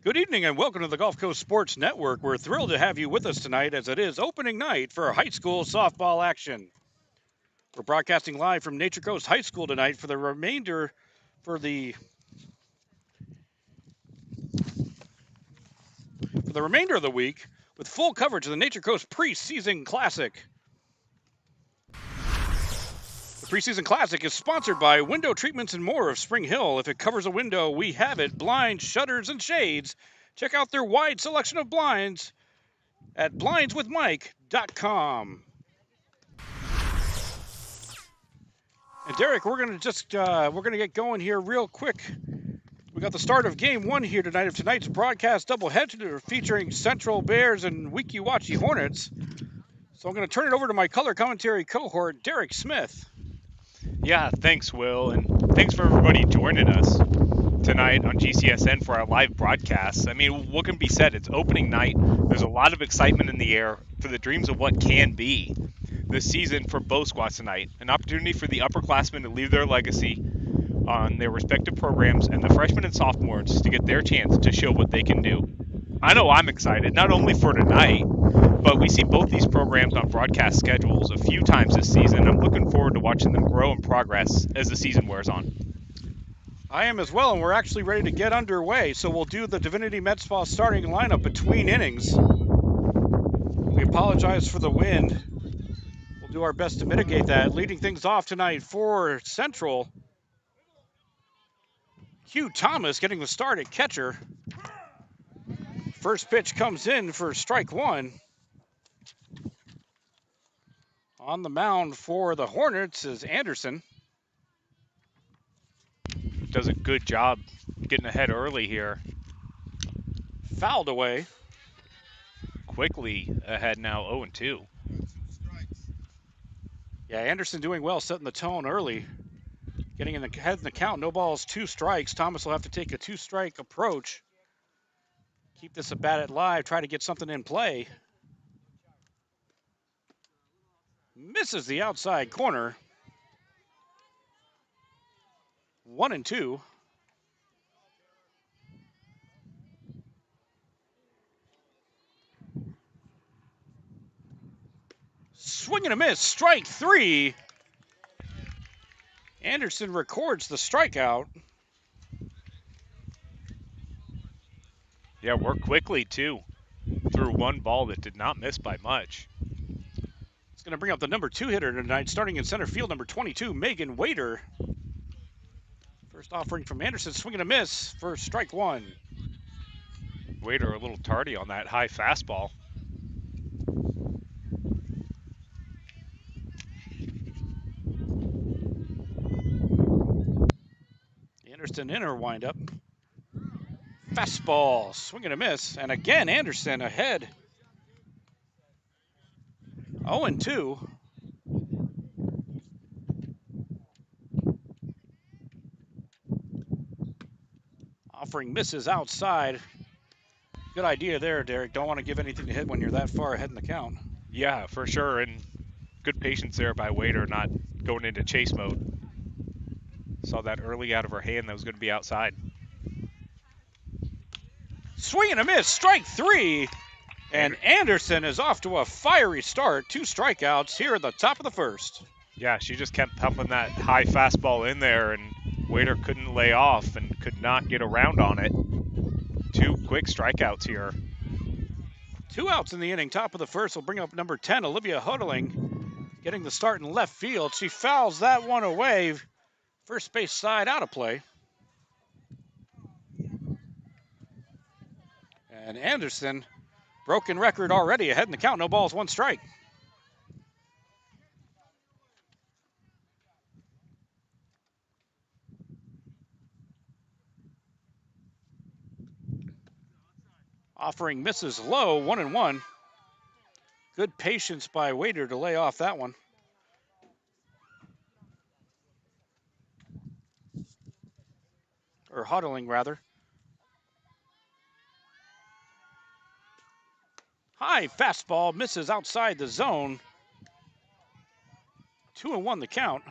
Good evening and welcome to the Gulf Coast Sports Network. We're thrilled to have you with us tonight as it is opening night for high school softball action. We're broadcasting live from Nature Coast High School tonight for the remainder of the week with full coverage of the Nature Coast Preseason Classic. The Preseason Classic is sponsored by Window Treatments and More of Spring Hill. If it covers a window, we have it. Blinds, shutters, and shades. Check out their wide selection of blinds at blindswithmike.com. And Derek, we're gonna get going here real quick. We got the start of Game 1 here tonight of tonight's broadcast doubleheader featuring Central Bears and Weeki Wachee Hornets. So I'm going to turn it over to my color commentary cohort, Derek Smith. Yeah, thanks, Will, and thanks for everybody joining us tonight on GCSN for our live broadcast. I mean, what can be said? It's opening night. There's a lot of excitement in the air for the dreams of what can be this season for both squads tonight. An opportunity for the upperclassmen to leave their legacy on their respective programs and the freshmen and sophomores to get their chance to show what they can do. I know I'm excited, not only for tonight, but we see both these programs on broadcast schedules a few times this season. I'm looking forward to watching them grow and progress as the season wears on. I am as well, and we're actually ready to get underway. So we'll do the Divinity Med Spa starting lineup between innings. We apologize for the wind. We'll do our best to mitigate that. Leading things off tonight for Central, Hugh Thomas getting the start at catcher. First pitch comes in for strike one. On the mound for the Hornets is Anderson. Does a good job getting ahead early here. Fouled away. Quickly ahead now, 0-2. Yeah, Anderson doing well, setting the tone early. Getting in the head in the count. No balls, 2 strikes. Thomas will have to take a 2-strike approach. Keep this a bat at live. Try to get something in play. Misses the outside corner. 1-2. Swing and a miss. Strike 3. Anderson records the strikeout. Yeah, worked quickly too. Threw one ball that did not miss by much. It's going to bring up the number 2 hitter tonight, starting in center field, number 22, Megan Wader. First offering from Anderson, swing and a miss for strike 1. Wader a little tardy on that high fastball. Anderson in her windup. Fastball, swing and a miss, and again Anderson ahead. 0-2. Offering misses outside. Good idea there, Derek. Don't want to give anything to hit when you're that far ahead in the count. Yeah, for sure, and good patience there by Wader, not going into chase mode. Saw that early out of her hand that was going to be outside. Swing and a miss, strike 3. And Anderson is off to a fiery start. 2 strikeouts here at the top of the first. Yeah, she just kept pumping that high fastball in there, and Wader couldn't lay off and could not get around on it. 2 quick strikeouts here. 2 outs in the inning. Top of the first will bring up number 10, Olivia Huddling, getting the start in left field. She fouls that one away. First base side out of play. And Anderson, broken record already, ahead in the count. No balls, 1 strike. Offering misses low, 1-1. Good patience by Wader to lay off that one. Or Huddling, rather. High fastball misses outside the zone. 2-1 the count.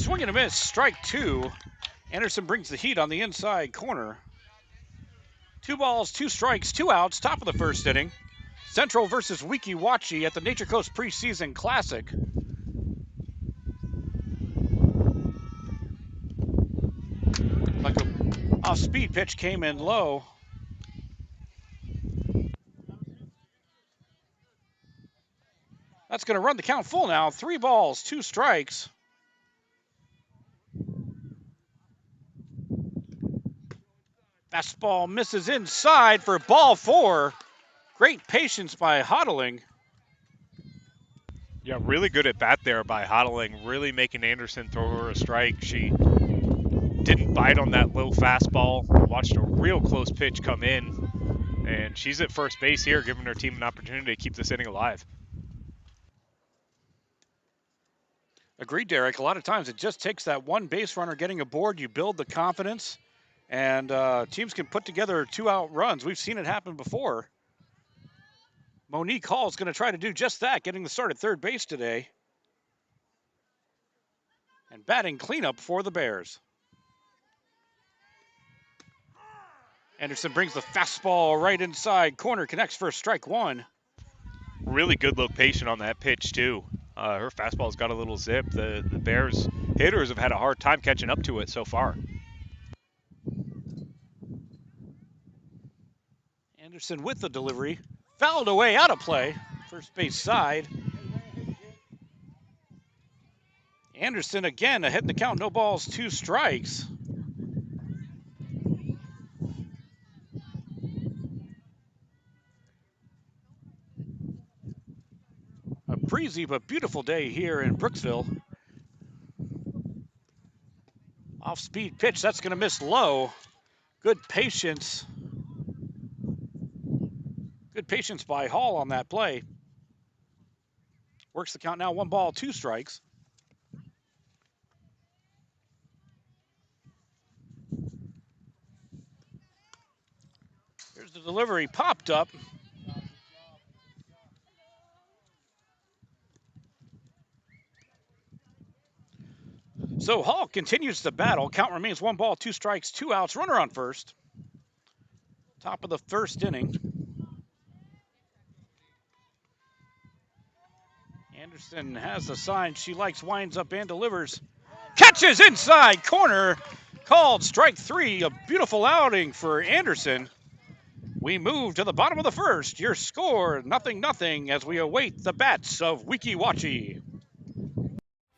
Swing and a miss, strike 2. Anderson brings the heat on the inside corner. 2 balls, 2 strikes, 2 outs, top of the first inning. Central versus Weeki Wachee at the Nature Coast Preseason Classic. Like a off-speed pitch came in low. That's going to run the count full now. 3 balls, 2 strikes. Fastball misses inside for ball 4. Great patience by Hodling. Yeah, really good at bat there by Hodling, really making Anderson throw her a strike. She didn't bite on that low fastball, watched a real close pitch come in, and she's at first base here, giving her team an opportunity to keep this inning alive. Agreed, Derek. A lot of times it just takes that one base runner getting aboard. You build the confidence, and teams can put together 2-out runs. We've seen it happen before. Monique Hall is going to try to do just that, getting the start at third base today. And batting cleanup for the Bears. Anderson brings the fastball right inside corner, connects for strike 1. Really good location on that pitch, too. Her fastball's got a little zip. The Bears hitters have had a hard time catching up to it so far. Anderson with the delivery. Fouled away, out of play. First base side. Anderson again ahead in the count. No balls, 2 strikes. A breezy but beautiful day here in Brooksville. Off-speed pitch, that's going to miss low. Good patience. Good patience by Hall on that play. Works the count now, 1 ball, 2 strikes. Here's the delivery, popped up. So Hall continues the battle. Count remains 1 ball, 2 strikes, 2 outs. Runner on first. Top of the first inning. Anderson has the sign she likes, winds up and delivers. Catches inside corner. Called strike 3. A beautiful outing for Anderson. We move to the bottom of the first. Your score, 0-0, as we await the bats of Weeki Wachee.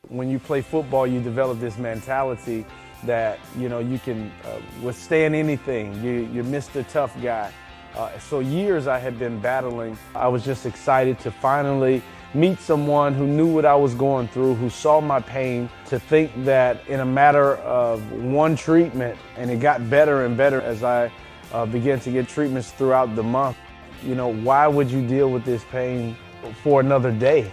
When you play football, you develop this mentality that, you can withstand anything. You're Mr. Tough Guy. So years I had been battling. I was just excited to finally meet someone who knew what I was going through, who saw my pain, to think that in a matter of one treatment, and it got better and better as I began to get treatments throughout the month. Why would you deal with this pain for another day?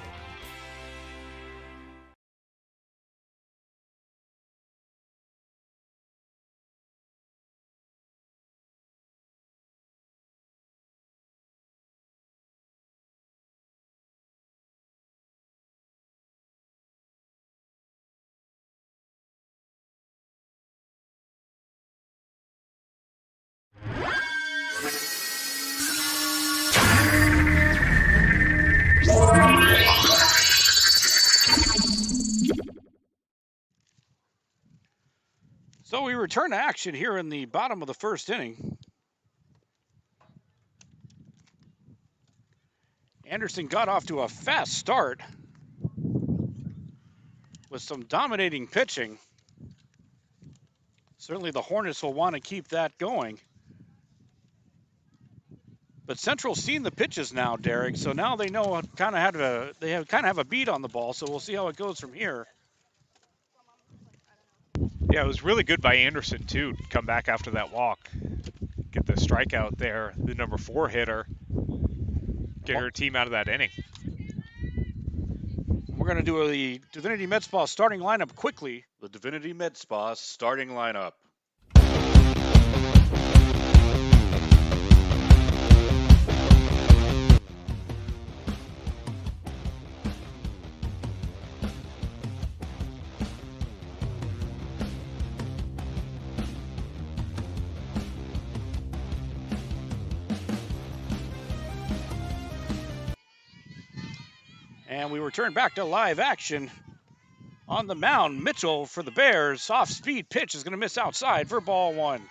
So we return to action here in the bottom of the first inning. Anderson got off to a fast start with some dominating pitching. Certainly the Hornets will want to keep that going. But Central's seen the pitches now, Derek, so now they know kind of have a beat on the ball, so we'll see how it goes from here. Yeah, it was really good by Anderson, too, to come back after that walk. Get the strikeout there, the number 4 hitter. Get her team out of that inning. We're going to do the Divinity Med Spa starting lineup quickly. The Divinity Med Spa starting lineup. And we return back to live action on the mound. Mitchell for the Bears. Off-speed pitch is going to miss outside for ball 1.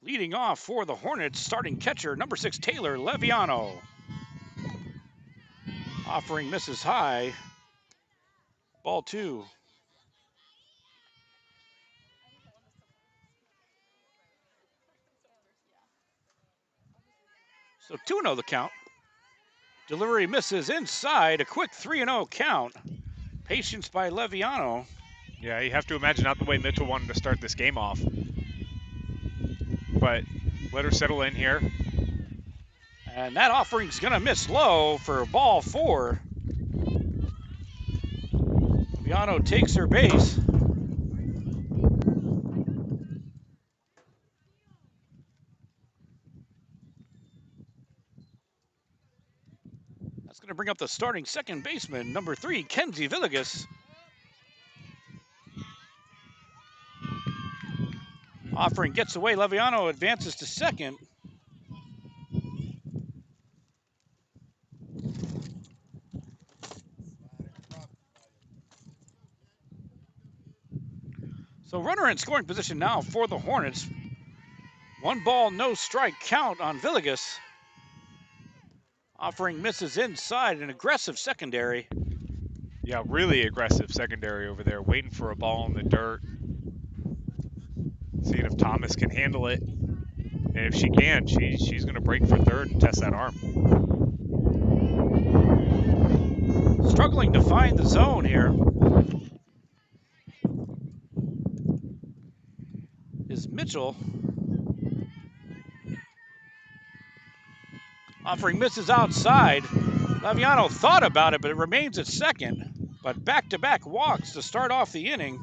Leading off for the Hornets, starting catcher, number 6, Taylor Leviano. Offering misses high. Ball 2. So 2-0 the count. Delivery misses inside. A quick 3-0 count. Patience by Leviano. Yeah, you have to imagine not the way Mitchell wanted to start this game off. But let her settle in here. And that offering's going to miss low for ball 4. Leviano takes her base. That's going to bring up the starting second baseman, number 3, Kenzie Villegas. Offering gets away. Leviano advances to second. So runner in scoring position now for the Hornets. 1 ball, no strike count on Villegas. Offering misses inside, an aggressive secondary. Yeah, really aggressive secondary over there, waiting for a ball in the dirt. Seeing if Thomas can handle it. And if she can, she's going to break for third and test that arm. Struggling to find the zone here is Mitchell. Offering misses outside. Leviano thought about it, but it remains at second. But back-to-back walks to start off the inning.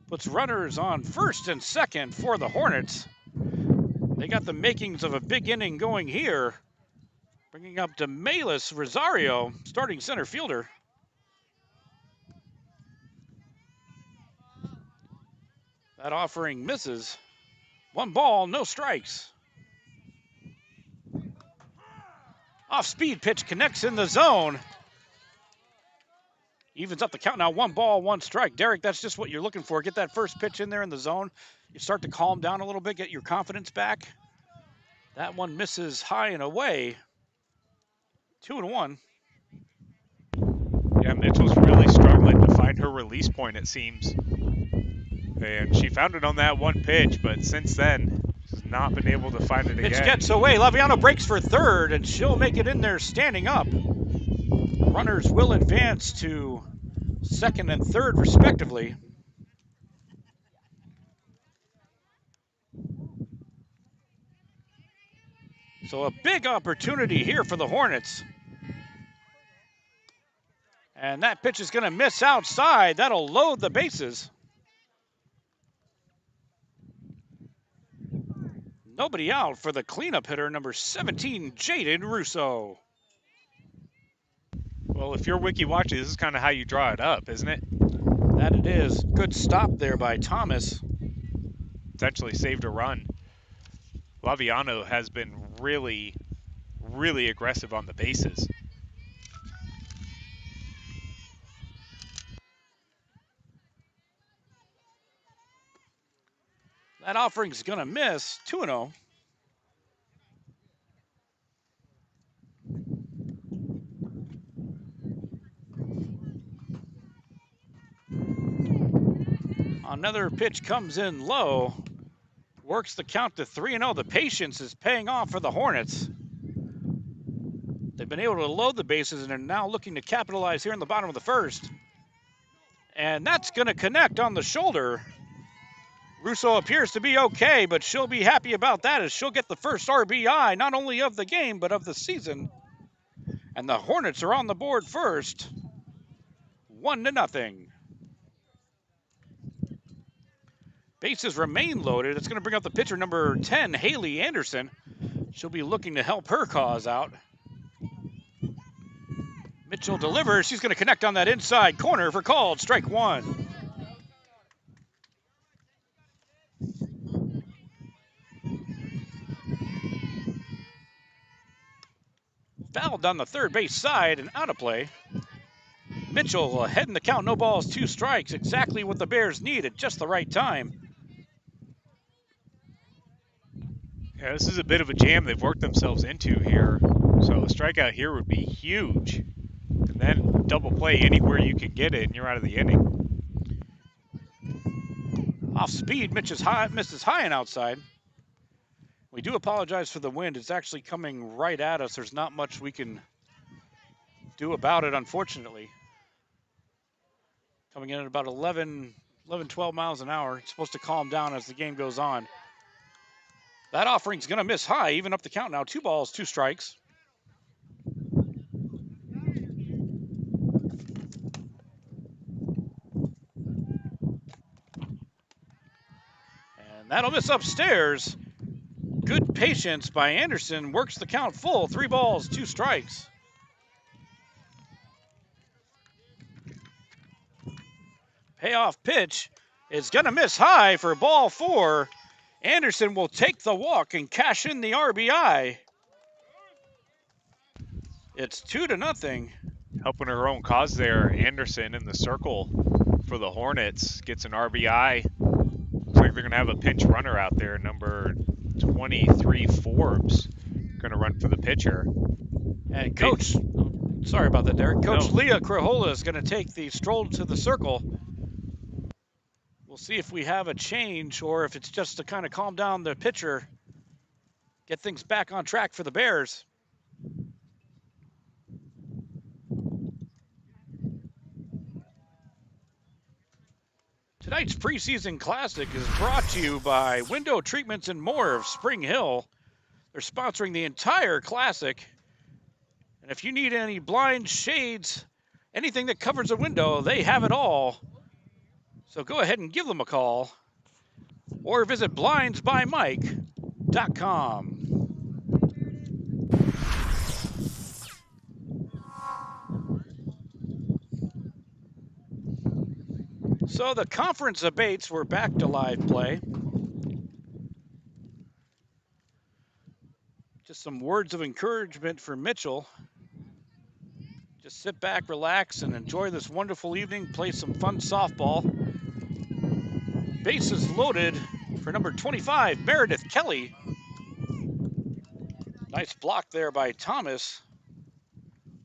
Puts runners on first and second for the Hornets. They got the makings of a big inning going here. Bringing up Demelis Rosario, starting center fielder. That offering misses. 1 ball, no strikes. Off-speed pitch connects in the zone. Evens up the count now. 1 ball, 1 strike. Derek, that's just what you're looking for. Get that first pitch in there in the zone. You start to calm down a little bit, get your confidence back. That one misses high and away. 2-1. Yeah, Mitchell's really struggling to find her release point, it seems. And she found it on that 1 pitch, but since then, she's not been able to find it again. Pitch gets away. Leviano breaks for third, and she'll make it in there standing up. Runners will advance to second and third, respectively. So a big opportunity here for the Hornets. And that pitch is going to miss outside. That'll load the bases. Nobody out for the cleanup hitter, number 17, Jaden Russo. Well, if you're Weeki Wachee, this is kind of how you draw it up, isn't it? That it is. Good stop there by Thomas. Potentially saved a run. Leviano has been really, really aggressive on the bases. That offering's going to miss. 2-0. Another pitch comes in low. Works the count to 3-0. The patience is paying off for the Hornets. They've been able to load the bases and are now looking to capitalize here in the bottom of the first. And that's going to connect on the shoulder. Russo appears to be okay, but she'll be happy about that as she'll get the first RBI, not only of the game, but of the season. And the Hornets are on the board first. 1-0. Bases remain loaded. It's going to bring up the pitcher, number 10, Haley Anderson. She'll be looking to help her cause out. Mitchell delivers. She's going to connect on that inside corner for called strike 1. fouled on the third base side and out of play. Mitchell ahead in the count, no balls, 2 strikes, exactly what the Bears need at just the right time. Yeah, this is a bit of a jam they've worked themselves into here. So a strikeout here would be huge. And then double play anywhere you can get it, and you're out of the inning. Off speed, misses high and outside. We do apologize for the wind. It's actually coming right at us. There's not much we can do about it, unfortunately. Coming in at about 11, 12 miles an hour. It's supposed to calm down as the game goes on. That offering's going to miss high, even up the count now. 2 balls, 2 strikes. And that'll miss upstairs. Good patience by Anderson. Works the count full. 3 balls, 2 strikes. Payoff pitch is going to miss high for ball 4. Anderson will take the walk and cash in the RBI. It's 2-0. Helping her own cause there. Anderson in the circle for the Hornets gets an RBI. Looks like they're going to have a pinch runner out there. Number 23, Forbes, going to run for the pitcher. And Coach, sorry about that, Derek. Coach No. Leah Krahola is going to take the stroll to the circle. We'll see if we have a change or if it's just to kind of calm down the pitcher, get things back on track for the Bears. Tonight's preseason classic is brought to you by Window Treatments and More of Spring Hill. They're sponsoring the entire classic. And if you need any blinds, shades, anything that covers a window, they have it all. So go ahead and give them a call or visit blindsbymike.com. So the conference debates were back to live play. Just some words of encouragement for Mitchell. Just sit back, relax, and enjoy this wonderful evening. Play some fun softball. Bases loaded for number 25, Meredith Kelly. Nice block there by Thomas.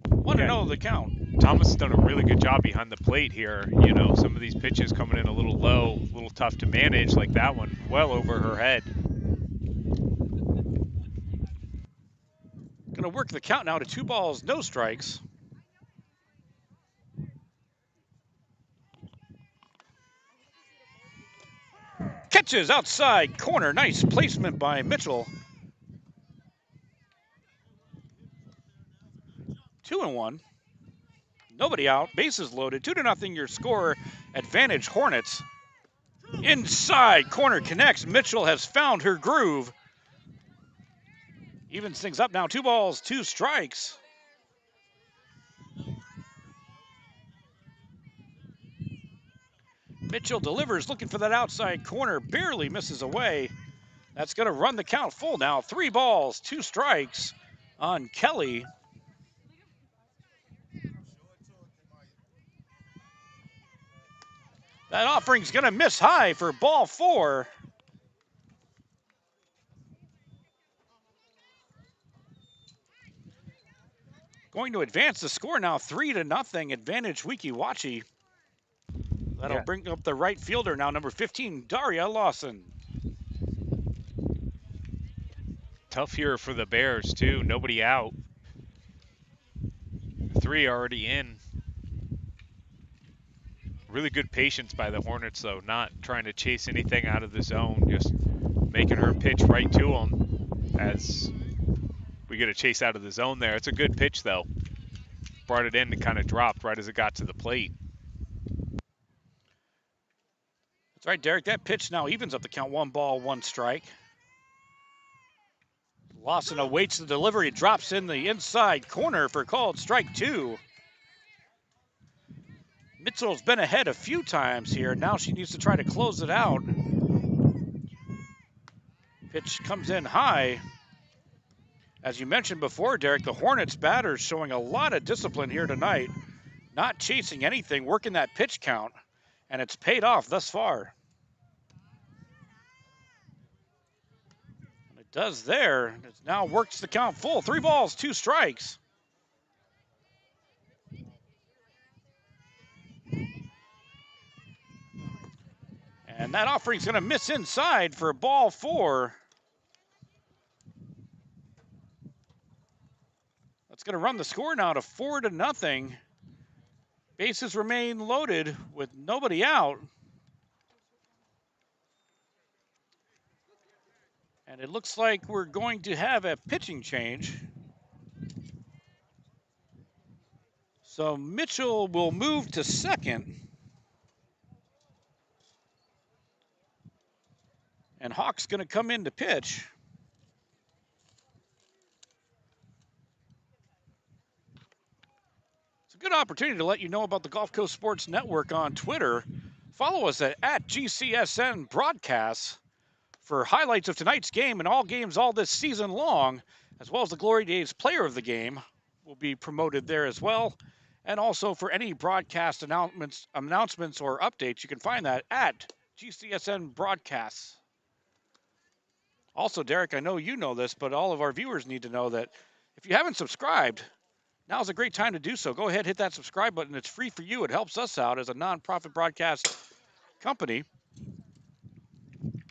1-0 the count. Thomas has done a really good job behind the plate here. You know, some of these pitches coming in a little low, a little tough to manage, like that one, well over her head. Going to work the count now to 2 balls, no strikes. Catches outside corner. Nice placement by Mitchell. 2-1. Nobody out. Bases loaded. 2-0 your score. Advantage Hornets. Inside corner connects. Mitchell has found her groove. Evens things up now. 2 balls, 2 strikes. Mitchell delivers, looking for that outside corner, barely misses away. That's going to run the count full now. 3 balls, 2 strikes on Kelly. That offering's going to miss high for ball 4. Going to advance the score now, 3-0. Advantage Weeki Wachee. That'll bring up the right fielder now, number 15, Daria Lawson. Tough here for the Bears, too. Nobody out. 3 already in. Really good patience by the Hornets, though. Not trying to chase anything out of the zone. Just making her pitch right to them as we get a chase out of the zone there. It's a good pitch, though. Brought it in and kind of dropped right as it got to the plate. That's right, Derek. That pitch now evens up the count. 1 ball, 1 strike. Lawson awaits the delivery. Drops in the inside corner for called strike 2. Mitchell's been ahead a few times here. Now she needs to try to close it out. Pitch comes in high. As you mentioned before, Derek, the Hornets batters showing a lot of discipline here tonight, not chasing anything, working that pitch count, and it's paid off thus far. And it does there. It now works the count full. 3 balls, 2 strikes. And that offering's going to miss inside for ball 4. That's going to run the score now to 4-0. Bases remain loaded with nobody out. And it looks like we're going to have a pitching change. So Mitchell will move to second. And Hawk's going to come in to pitch. It's a good opportunity to let you know about the Gulf Coast Sports Network on Twitter. Follow us at GCSN Broadcasts for highlights of tonight's game and all games all this season long, as well as the Glory Days Player of the Game will be promoted there as well. And also for any broadcast announcements or updates, you can find that at GCSN Broadcasts. Also, Derek, I know you know this, but all of our viewers need to know that if you haven't subscribed, now's a great time to do so. Go ahead, hit that subscribe button. It's free for you. It helps us out as a nonprofit broadcast company. You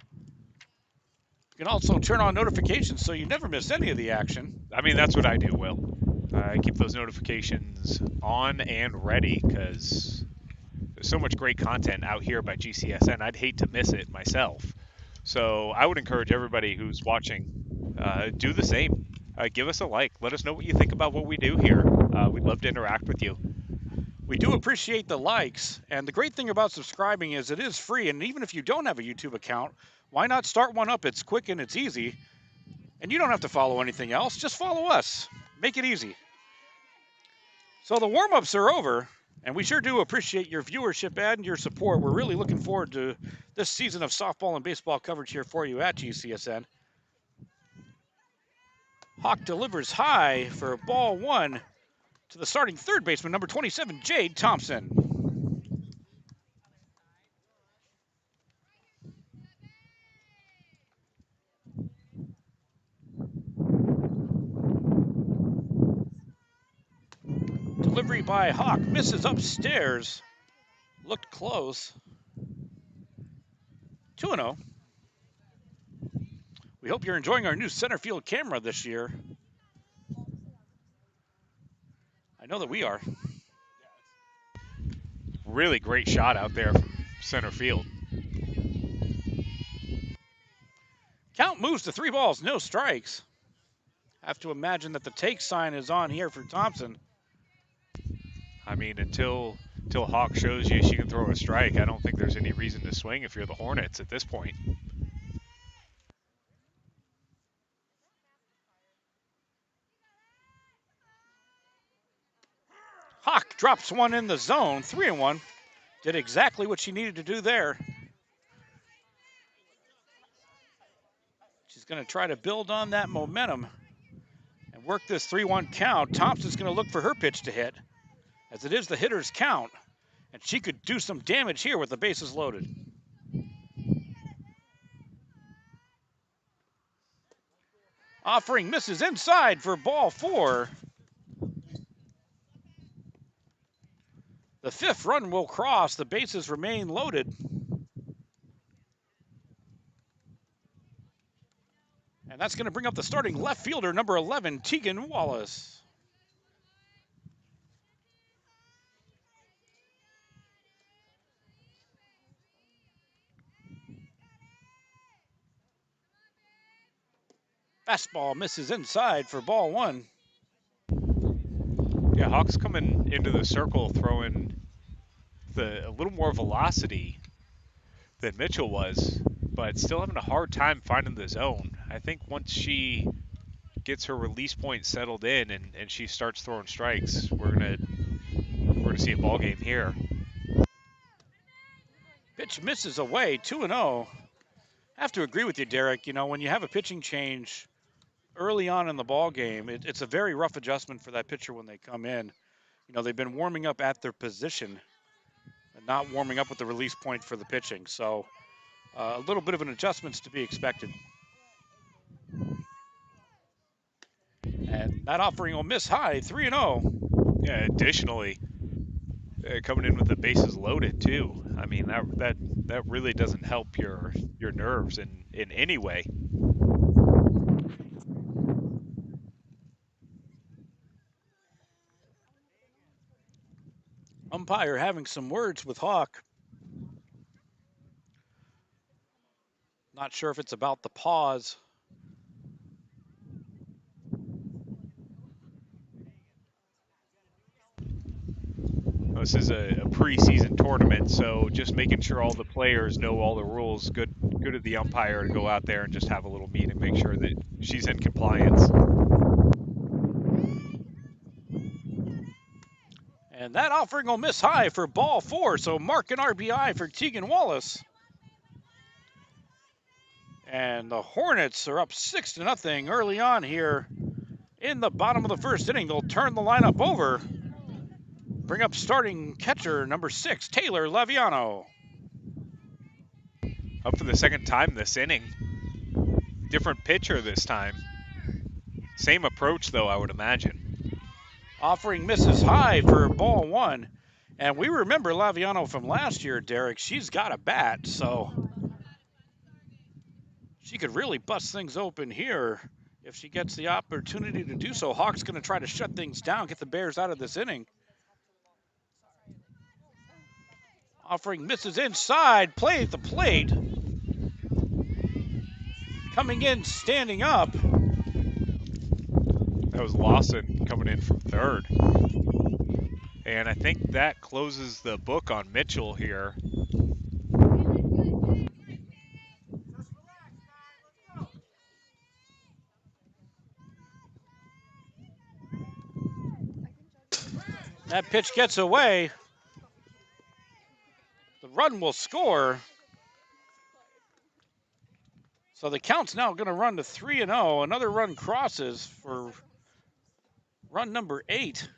can also turn on notifications so you never miss any of the action. I mean, that's what I do, Will. I keep those notifications on and ready because there's so much great content out here by GCSN. I'd hate to miss it myself. So I would encourage everybody who's watching, do the same. Give us a like. Let us know what you think about what we do here. We'd love to interact with you. We do appreciate the likes, and the great thing about subscribing is it is free, and even if you don't have a YouTube account, why not start one up? It's quick and it's easy, and you don't have to follow anything else. Just follow us. Make it easy. So the warm-ups are over, and we sure do appreciate your viewership and your support. We're really looking forward to this season of softball and baseball coverage here for you at GCSN. Hawk delivers high for ball 1 to the starting third baseman, number 27, Jade Thompson. Delivery by Hawk misses upstairs. Looked close. 2-0. We hope you're enjoying our new center field camera this year. I know that we are. Really great shot out there from center field. Count moves to 3 balls, no strikes. Have to imagine that the take sign is on here for Thompson. I mean, until Hawk shows you she can throw a strike, I don't think there's any reason to swing if you're the Hornets at this point. Hawk drops one in the zone, 3-1. Did exactly what she needed to do there. She's going to try to build on that momentum and work this 3-1 count. Thompson's going to look for her pitch to hit, as it is the hitter's count, and she could do some damage here with the bases loaded. Offering misses inside for ball 4. The 5th run will cross. The bases remain loaded. And that's going to bring up the starting left fielder, number 11, Tegan Wallace. Fastball misses inside for ball 1. Yeah, Hawk's coming into the circle throwing a little more velocity than Mitchell was, but still having a hard time finding the zone. I think once she gets her release point settled in and she starts throwing strikes, we're gonna see a ball game here. Pitch misses away, 2-0. I have to agree with you, Derek. You know, when you have a pitching change, early on in the ball game, it's a very rough adjustment for that pitcher when they come in. They've been warming up at their position and not warming up with the release point for the pitching. So a little bit of an adjustment's to be expected. And that offering will miss high, 3-0. Yeah, additionally, coming in with the bases loaded too. I mean, that really doesn't help your nerves in any way. Umpire having some words with Hawk. Not sure if it's about the pause. This is a preseason tournament, so just making sure all the players know all the rules. Good of the umpire to go out there and just have a little meet and make sure that she's in compliance. And that offering will miss high for ball 4, so mark an RBI for Tegan Wallace. And the Hornets are up 6-0 early on here in the bottom of the first inning. They'll turn the lineup over. Bring up starting catcher number 6, Taylor Laviano. Up for the second time this inning. Different pitcher this time. Same approach, though, I would imagine. Offering misses high for ball 1. And we remember Laviano from last year, Derek. She's got a bat, so she could really bust things open here if she gets the opportunity to do so. Hawk's going to try to shut things down, get the Bears out of this inning. Offering misses inside, play at the plate. Coming in, standing up. That was Lawson coming in from third. And I think that closes the book on Mitchell here. That pitch gets away. The run will score. So the count's now going to run to 3-0. Another run crosses for run number 8.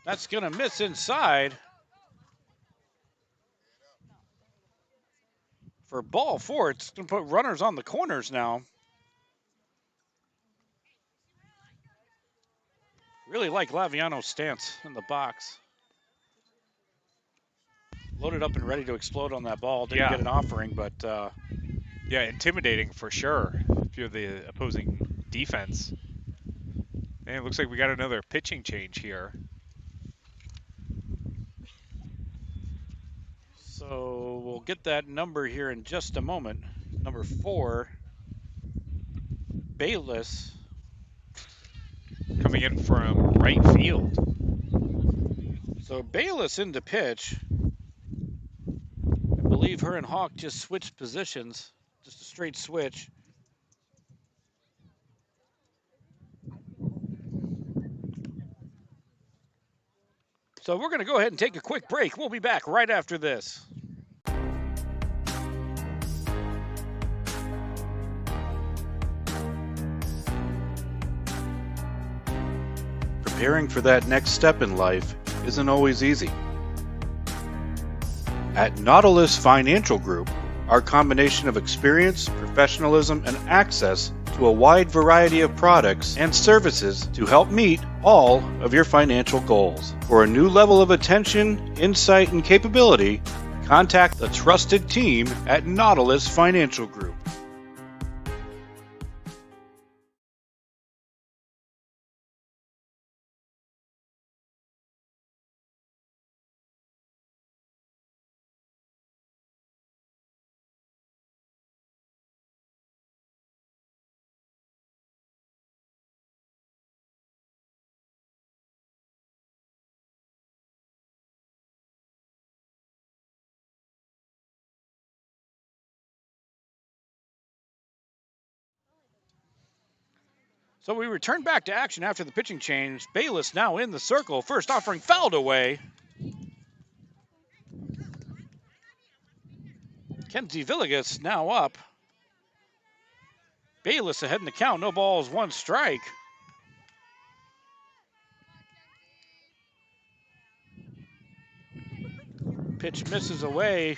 That's going to miss inside. For ball 4, it's going to put runners on the corners now. Really like Laviano's stance in the box. Loaded up and ready to explode on that ball. Didn't get an offering, but... yeah, intimidating for sure if you're the opposing defense. And it looks like we got another pitching change here. So we'll get that number here in just a moment. Number 4, Bayless. Coming in from right field. So Bayless into pitch. I believe her and Hawk just switched positions. Just a straight switch. So we're going to go ahead and take a quick break. We'll be back right after this. Preparing for that next step in life isn't always easy. At Nautilus Financial Group, our combination of experience, professionalism, and access to a wide variety of products and services to help meet all of your financial goals. For a new level of attention, insight, and capability, contact the trusted team at Nautilus Financial Group. So we return back to action after the pitching change. Bayless now in the circle. First offering fouled away. Kenzie Villegas now up. Bayless ahead in the count. No balls, one strike. Pitch misses away.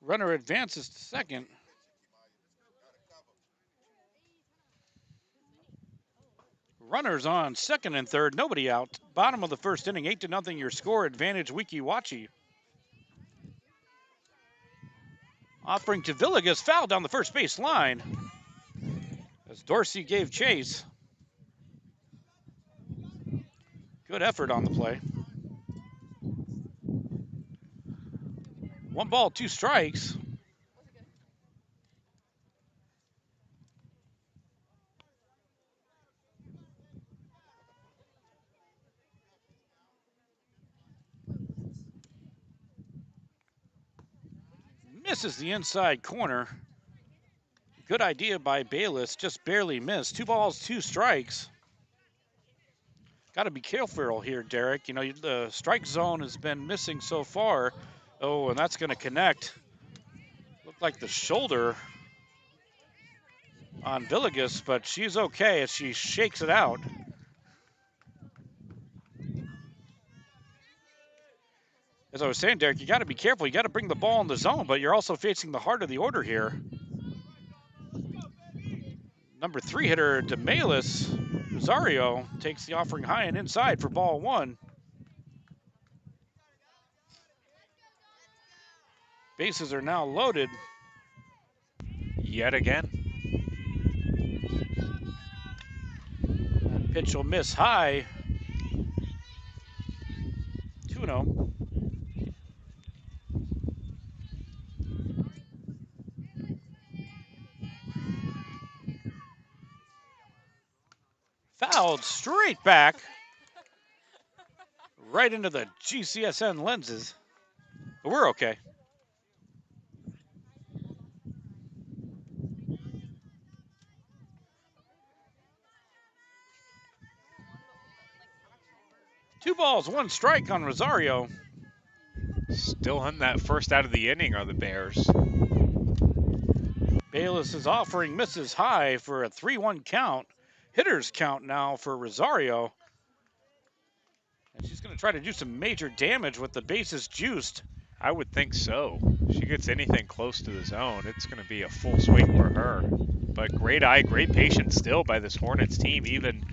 Runner advances to second. Runners on second and third, nobody out. Bottom of the first inning, 8-0 your score. Advantage Weeki Wachee. Offering to Villegas, foul down the first base line. As Dorsey gave chase. Good effort on the play. 1 ball, 2 strikes. Misses the inside corner. Good idea by Bayless, just barely missed. 2 balls, 2 strikes. Got to be careful here, Derek. You know, the strike zone has been missing so far. Oh, and that's going to connect. Looked like the shoulder on Villegas, but she's okay as she shakes it out. As I was saying, Derek, you got to be careful. You got to bring the ball in the zone, but you're also facing the heart of the order here. Number 3 hitter, DeMalis Rosario takes the offering high and inside for ball 1. Bases are now loaded. Yet again. Pitch will miss high. 2-0. Fouled straight back. Right into the GCSN lenses. But we're okay. Two balls, 1 strike on Rosario. Still hunting that first out of the inning are the Bears. Bayless' offering misses high for a 3-1 count. Hitters count now for Rosario. And she's going to try to do some major damage with the bases juiced. I would think so. If she gets anything close to the zone, it's going to be a full swing for her. But great eye, great patience still by this Hornets team, even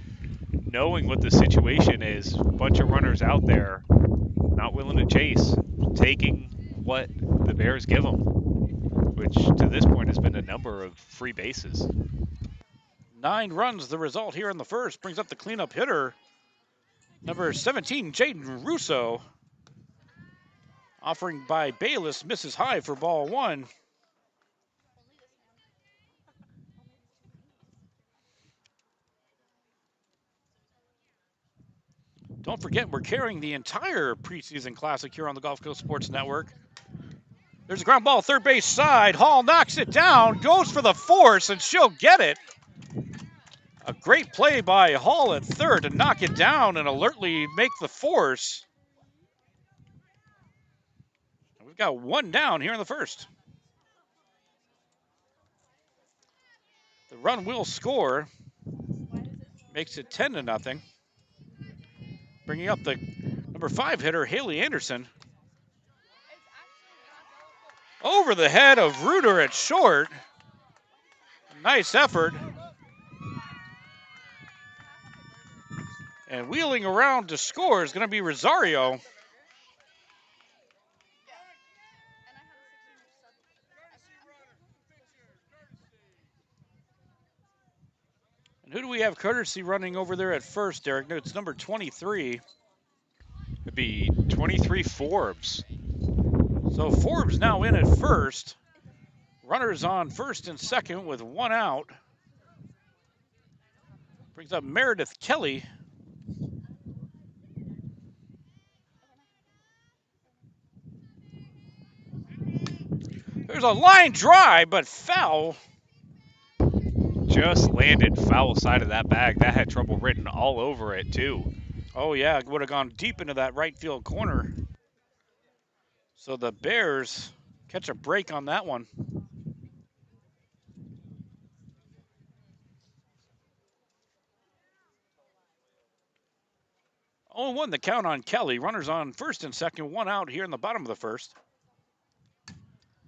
knowing what the situation is. A bunch of runners out there, not willing to chase, taking what the Bears give them, which to this point has been a number of free bases. 9 runs the result here in the first. Brings up the cleanup hitter, number 17, Jaden Russo. Offering by Bayless misses high for ball 1. Don't forget, we're carrying the entire preseason classic here on the Gulf Coast Sports Network. There's a ground ball, third base side. Hall knocks it down, goes for the force, and she'll get it. A great play by Hall at third to knock it down and alertly make the force. We've got 1 down here in the first. The run will score. Makes it 10-0. Bringing up the number 5 hitter, Haley Anderson. Over the head of Reuter at short. Nice effort. And wheeling around to score is going to be Rosario. And who do we have courtesy running over there at first, Derek? No, it's number 23. It'd be 23 Forbes. So Forbes now in at first. Runners on first and second with 1 out. Brings up Meredith Kelly. There's a line drive, but foul. Just landed foul side of that bag. That had trouble written all over it, too. Oh, yeah, it would have gone deep into that right field corner. So the Bears catch a break on that one. Oh, 1 the count on Kelly. Runners on first and second, 1 out here in the bottom of the first.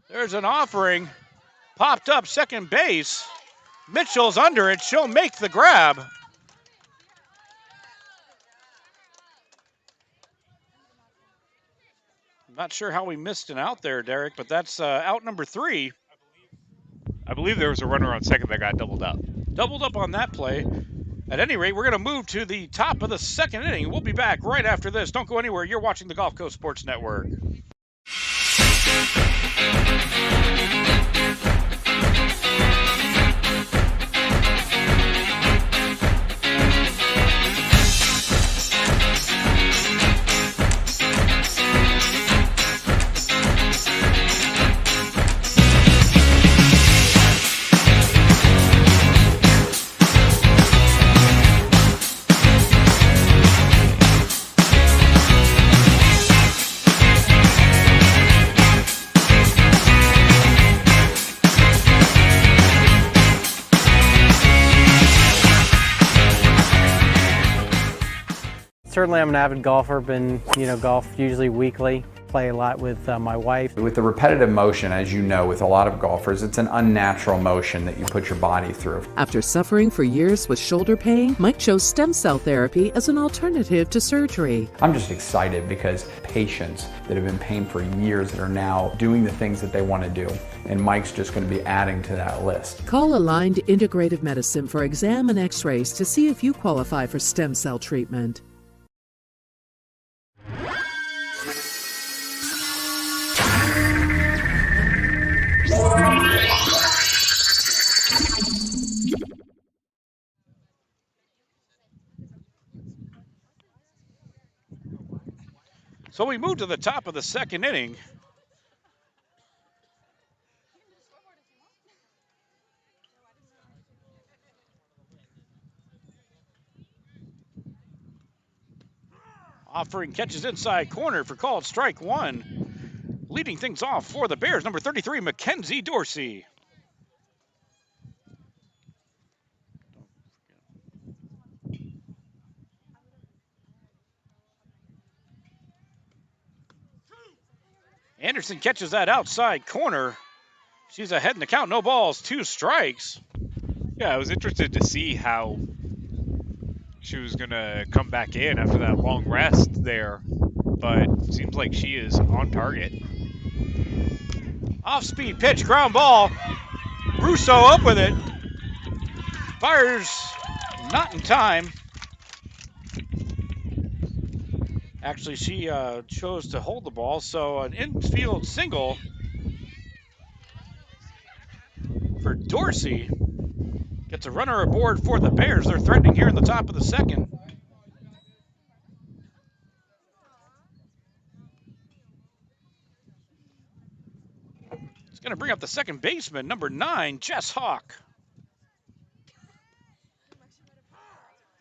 There's an offering. Popped up second base. Mitchell's under it. She'll make the grab. I'm not sure how we missed an out there, Derek, but that's out number 3. I believe there was a runner on second that got doubled up. Doubled up on that play. At any rate, we're going to move to the top of the second inning. We'll be back right after this. Don't go anywhere. You're watching the Gulf Coast Sports Network. Certainly I'm an avid golfer, been, golf usually weekly, play a lot with my wife. With the repetitive motion, as you know, with a lot of golfers, it's an unnatural motion that you put your body through. After suffering for years with shoulder pain, Mike chose stem cell therapy as an alternative to surgery. I'm just excited because patients that have been in pain for years that are now doing the things that they want to do, and Mike's just going to be adding to that list. Call Aligned Integrative Medicine for exam and x-rays to see if you qualify for stem cell treatment. So we move to the top of the second inning. Offering catches inside corner for called strike 1. Leading things off for the Bears, number 33, Mackenzie Dorsey. Anderson catches that outside corner. She's ahead in the count. No balls, 2 strikes. Yeah, I was interested to see how she was going to come back in after that long rest there, but it seems like she is on target. Off-speed pitch, ground ball. Russo up with it. Fires not in time. Actually, she chose to hold the ball, so an infield single for Dorsey. Gets a runner aboard for the Bears. They're threatening here in the top of the second. It's going to bring up the second baseman, number 9, Jess Hawk.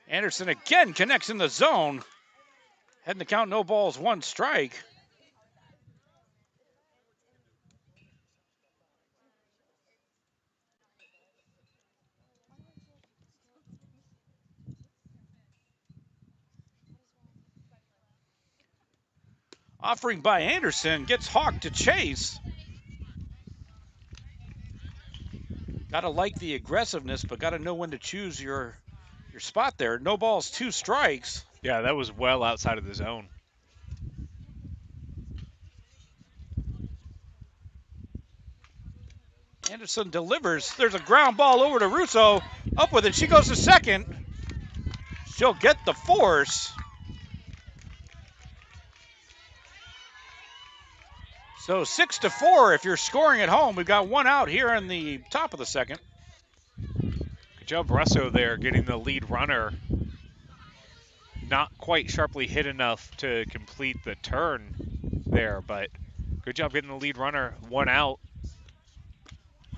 Anderson again connects in the zone. Heading the count, no balls, 1 strike. Offering by Anderson, gets Hawk to chase. Gotta like the aggressiveness, but gotta know when to choose your spot there. No balls, 2 strikes. Yeah, that was well outside of the zone. Anderson delivers. There's a ground ball over to Russo. Up with it. She goes to second. She'll get the force. So 6-4 if you're scoring at home. We've got 1 out here in the top of the second. Good job, Russo there, getting the lead runner. Not quite sharply hit enough to complete the turn there, but good job getting the lead runner, 1 out.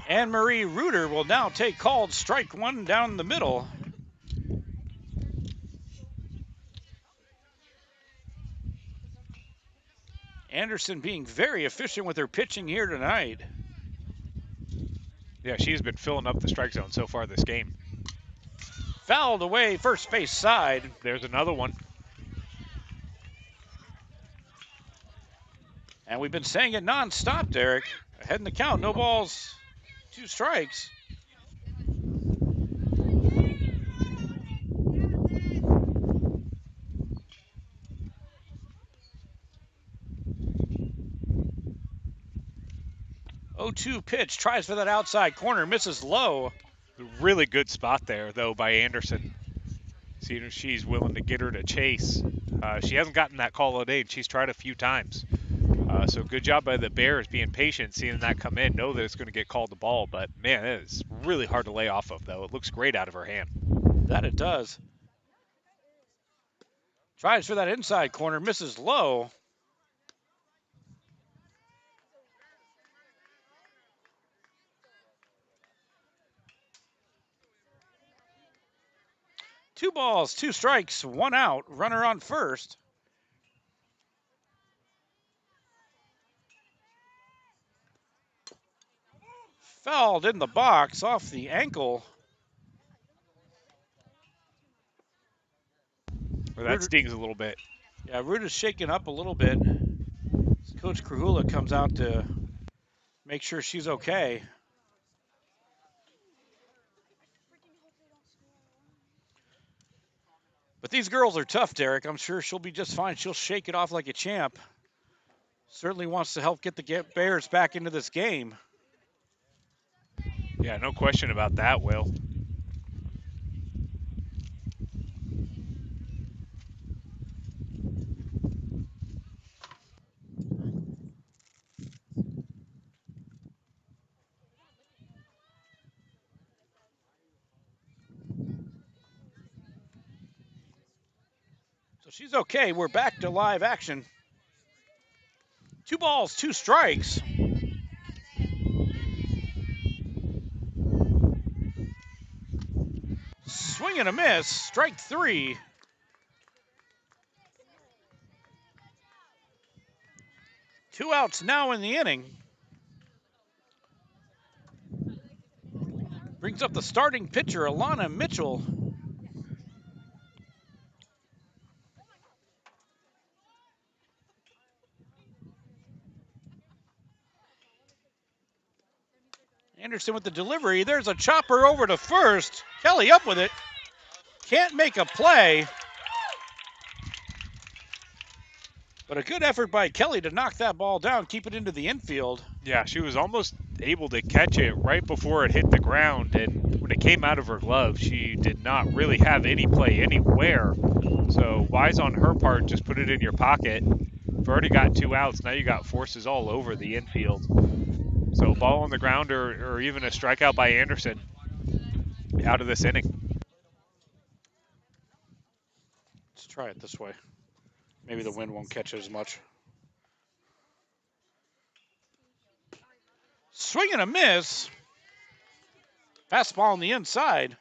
Anne-Marie Reuter will now take called strike one down the middle. Anderson being very efficient with her pitching here tonight. Yeah, she's been filling up the strike zone so far this game. Fouled away first base side. There's another one. And we've been saying it nonstop, Derek. Ahead in the count, no balls, 2 strikes. Oh-2 pitch, tries for that outside corner, misses low. Really good spot there, though, by Anderson. Seeing if she's willing to get her to chase. She hasn't gotten that call all day, and she's tried a few times. So good job by the Bears being patient, seeing that come in, know that it's going to get called the ball. But, man, it is really hard to lay off of, though. It looks great out of her hand. That it does. Tries for that inside corner, misses low. Two balls, 2 strikes, 1 out. Runner on first. Fouled in the box off the ankle. Well, that stings a little bit. Yeah, Ruta's shaking up a little bit. Coach Krahula comes out to make sure she's okay. But these girls are tough, Derek. I'm sure she'll be just fine. She'll shake it off like a champ. Certainly wants to help get the Bears back into this game. Yeah, no question about that, Will. So she's okay. We're back to live action. 2 balls, 2 strikes. Swing and a miss. Strike 3. Two outs now in the inning. Brings up the starting pitcher, Alana Mitchell. Anderson with the delivery. There's a chopper over to first. Kelly up with it. Can't make a play. But a good effort by Kelly to knock that ball down, keep it into the infield. Yeah, she was almost able to catch it right before it hit the ground, and when it came out of her glove, she did not really have any play anywhere. So wise on her part, just put it in your pocket. You've already got 2 outs, now you got forces all over the infield. So ball on the ground or even a strikeout by Anderson out of this inning. Let's try it this way. Maybe the wind won't catch it as much. Swing and a miss. Fastball on the inside.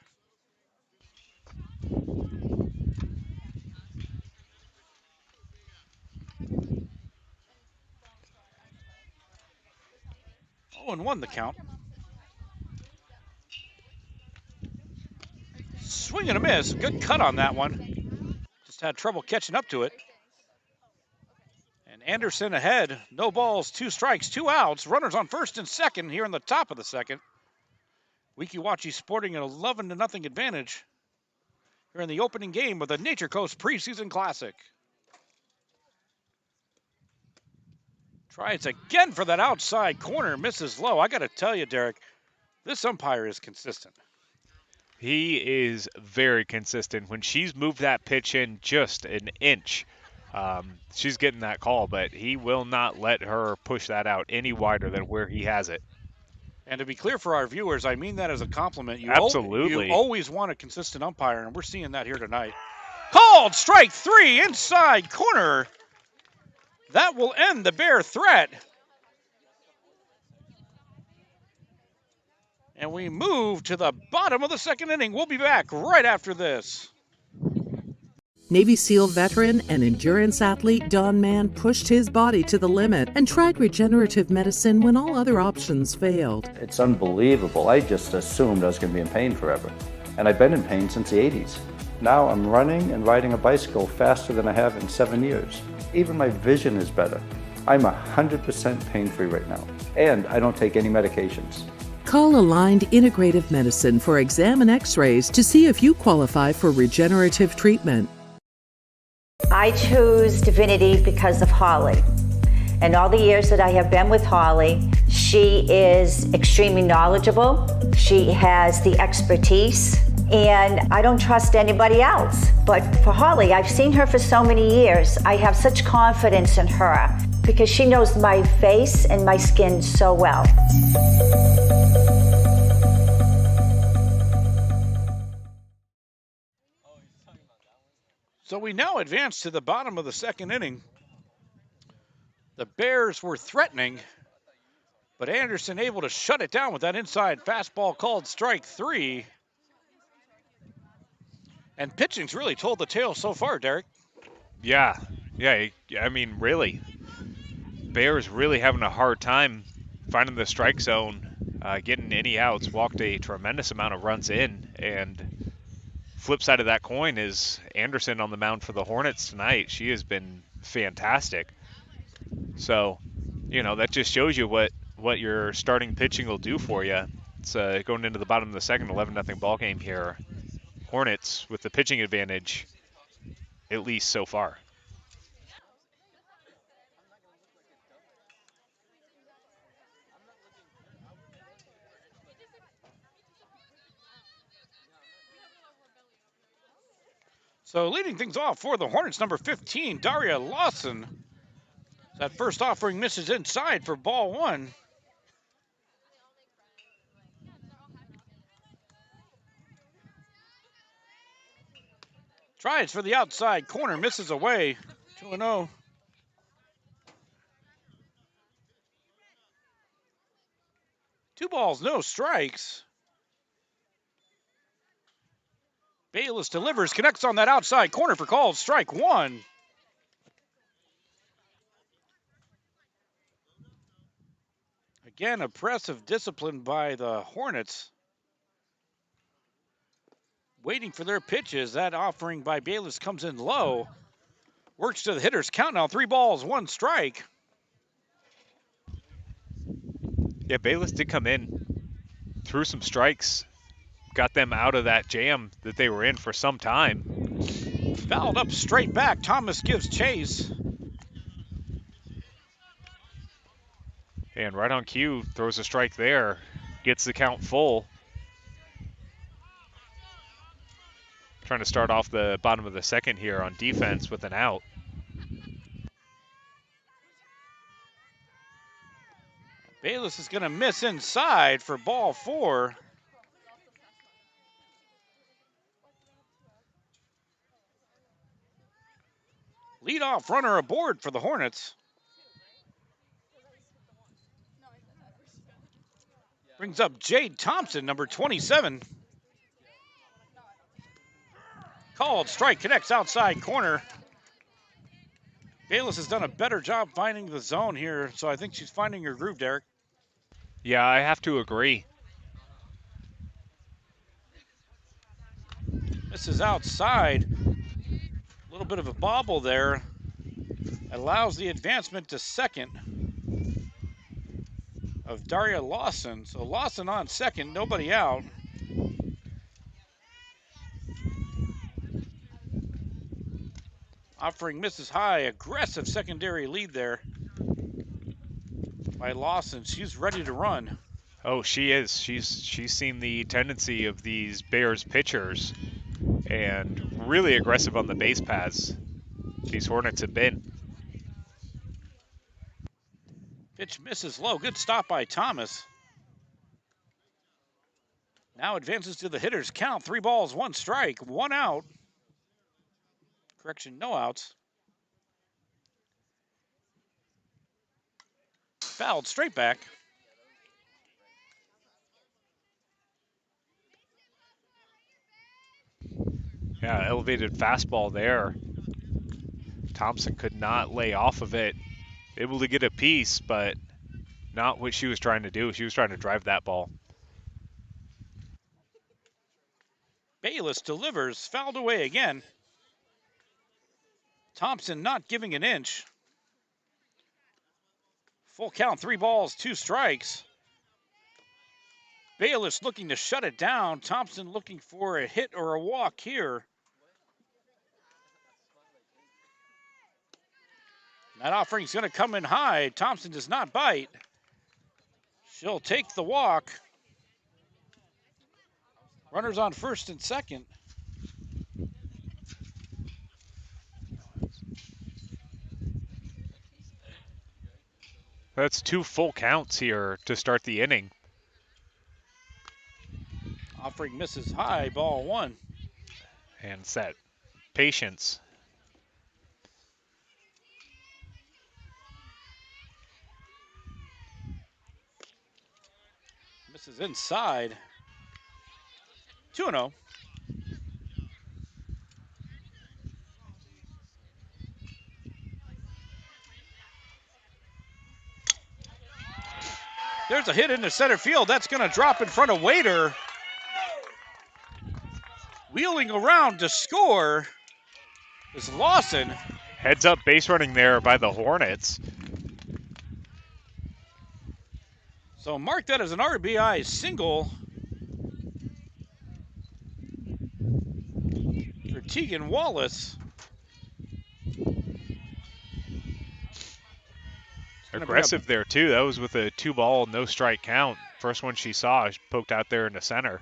Oh, and 1 the count. Swing and a miss. Good cut on that one. Just had trouble catching up to it. And Anderson ahead. No balls, 2 strikes, 2 outs. Runners on first and second here in the top of the second. Weeki Wachee sporting an 11-0 advantage here in the opening game of the Nature Coast Preseason Classic. Tries again for that outside corner. Misses low. I got to tell you, Derek, this umpire is consistent. He is very consistent. When she's moved that pitch in just an inch, she's getting that call, but he will not let her push that out any wider than where he has it. And to be clear for our viewers, I mean that as a compliment. Absolutely. You always want a consistent umpire, and we're seeing that here tonight. Called strike 3, inside corner. That will end the Bear threat. And we move to the bottom of the second inning. We'll be back right after this. Navy SEAL veteran and endurance athlete Don Mann pushed his body to the limit and tried regenerative medicine when all other options failed. It's unbelievable. I just assumed I was going to be in pain forever. And I've been in pain since the 80s. Now I'm running and riding a bicycle faster than I have in 7 years. Even my vision is better. I'm 100% pain-free right now. And I don't take any medications. Call Aligned Integrative Medicine for exam and x-rays to see if you qualify for regenerative treatment. I chose Divinity because of Holly. And all the years that I have been with Holly, she is extremely knowledgeable. She has the expertise, and I don't trust anybody else. But for Holly, I've seen her for so many years. I have such confidence in her because she knows my face and my skin so well. So we now advance to the bottom of the second inning. The Bears were threatening, but Anderson able to shut it down with that inside fastball called strike 3. And pitching's really told the tale so far, Derek. Yeah. I mean, really. Bears really having a hard time finding the strike zone, getting any outs, walked a tremendous amount of runs in, and flip side of that coin is Anderson on the mound for the Hornets tonight. She has been fantastic. So, that just shows you what your starting pitching will do for you. It's going into the bottom of the second, 11-0 ball game here. Hornets with the pitching advantage, at least so far. So leading things off for the Hornets, number 15, Daria Lawson. That first offering misses inside for ball 1. Tries for the outside corner, misses away. 2-0. Two balls, no strikes. Bayless delivers, connects on that outside corner for called strike 1. Again, oppressive discipline by the Hornets. Waiting for their pitches. That offering by Bayless comes in low. Works to the hitter's count now. 3 balls, 1 strike. Yeah, Bayless did come in, threw some strikes, got them out of that jam that they were in for some time. Fouled up straight back. Thomas gives chase. And right on cue, throws a strike there, gets the count full. Trying to start off the bottom of the second here on defense with an out. Bayless is going to miss inside for ball 4. Leadoff runner aboard for the Hornets. Brings up Jade Thompson, number 27. Called strike, connects outside corner. Bayless has done a better job finding the zone here, so I think she's finding her groove, Derek. Yeah, I have to agree. This is outside. A little bit of a bobble there. Allows the advancement to second of Daria Lawson. So Lawson on second, nobody out. Offering misses high, aggressive secondary lead there by Lawson. She's ready to run. Oh, she is. She's seen the tendency of these Bears pitchers and really aggressive on the base paths these Hornets have been. Pitch misses low. Good stop by Thomas. Now advances to the hitter's count. 3 balls, 1 strike, 1 out. Correction, no outs. Fouled straight back. Yeah, elevated fastball there. Thompson could not lay off of it. Able to get a piece, but not what she was trying to do. She was trying to drive that ball. Bayless delivers, fouled away again. Thompson not giving an inch. Full count, 3 balls, 2 strikes. Bayless looking to shut it down. Thompson looking for a hit or a walk here. That offering's going to come in high. Thompson does not bite. She'll take the walk. Runners on first and second. That's 2 full counts here to start the inning. Offering misses high, ball 1. And set. Patience. Misses inside. 2-0. There's a hit into center field. That's going to drop in front of Waiter. Wheeling around to score is Lawson. Heads up base running there by the Hornets. So mark that as an RBI single for Tegan Wallace. Aggressive there too. That was with a 2-ball, no strike count. First one she saw, she poked out there in the center.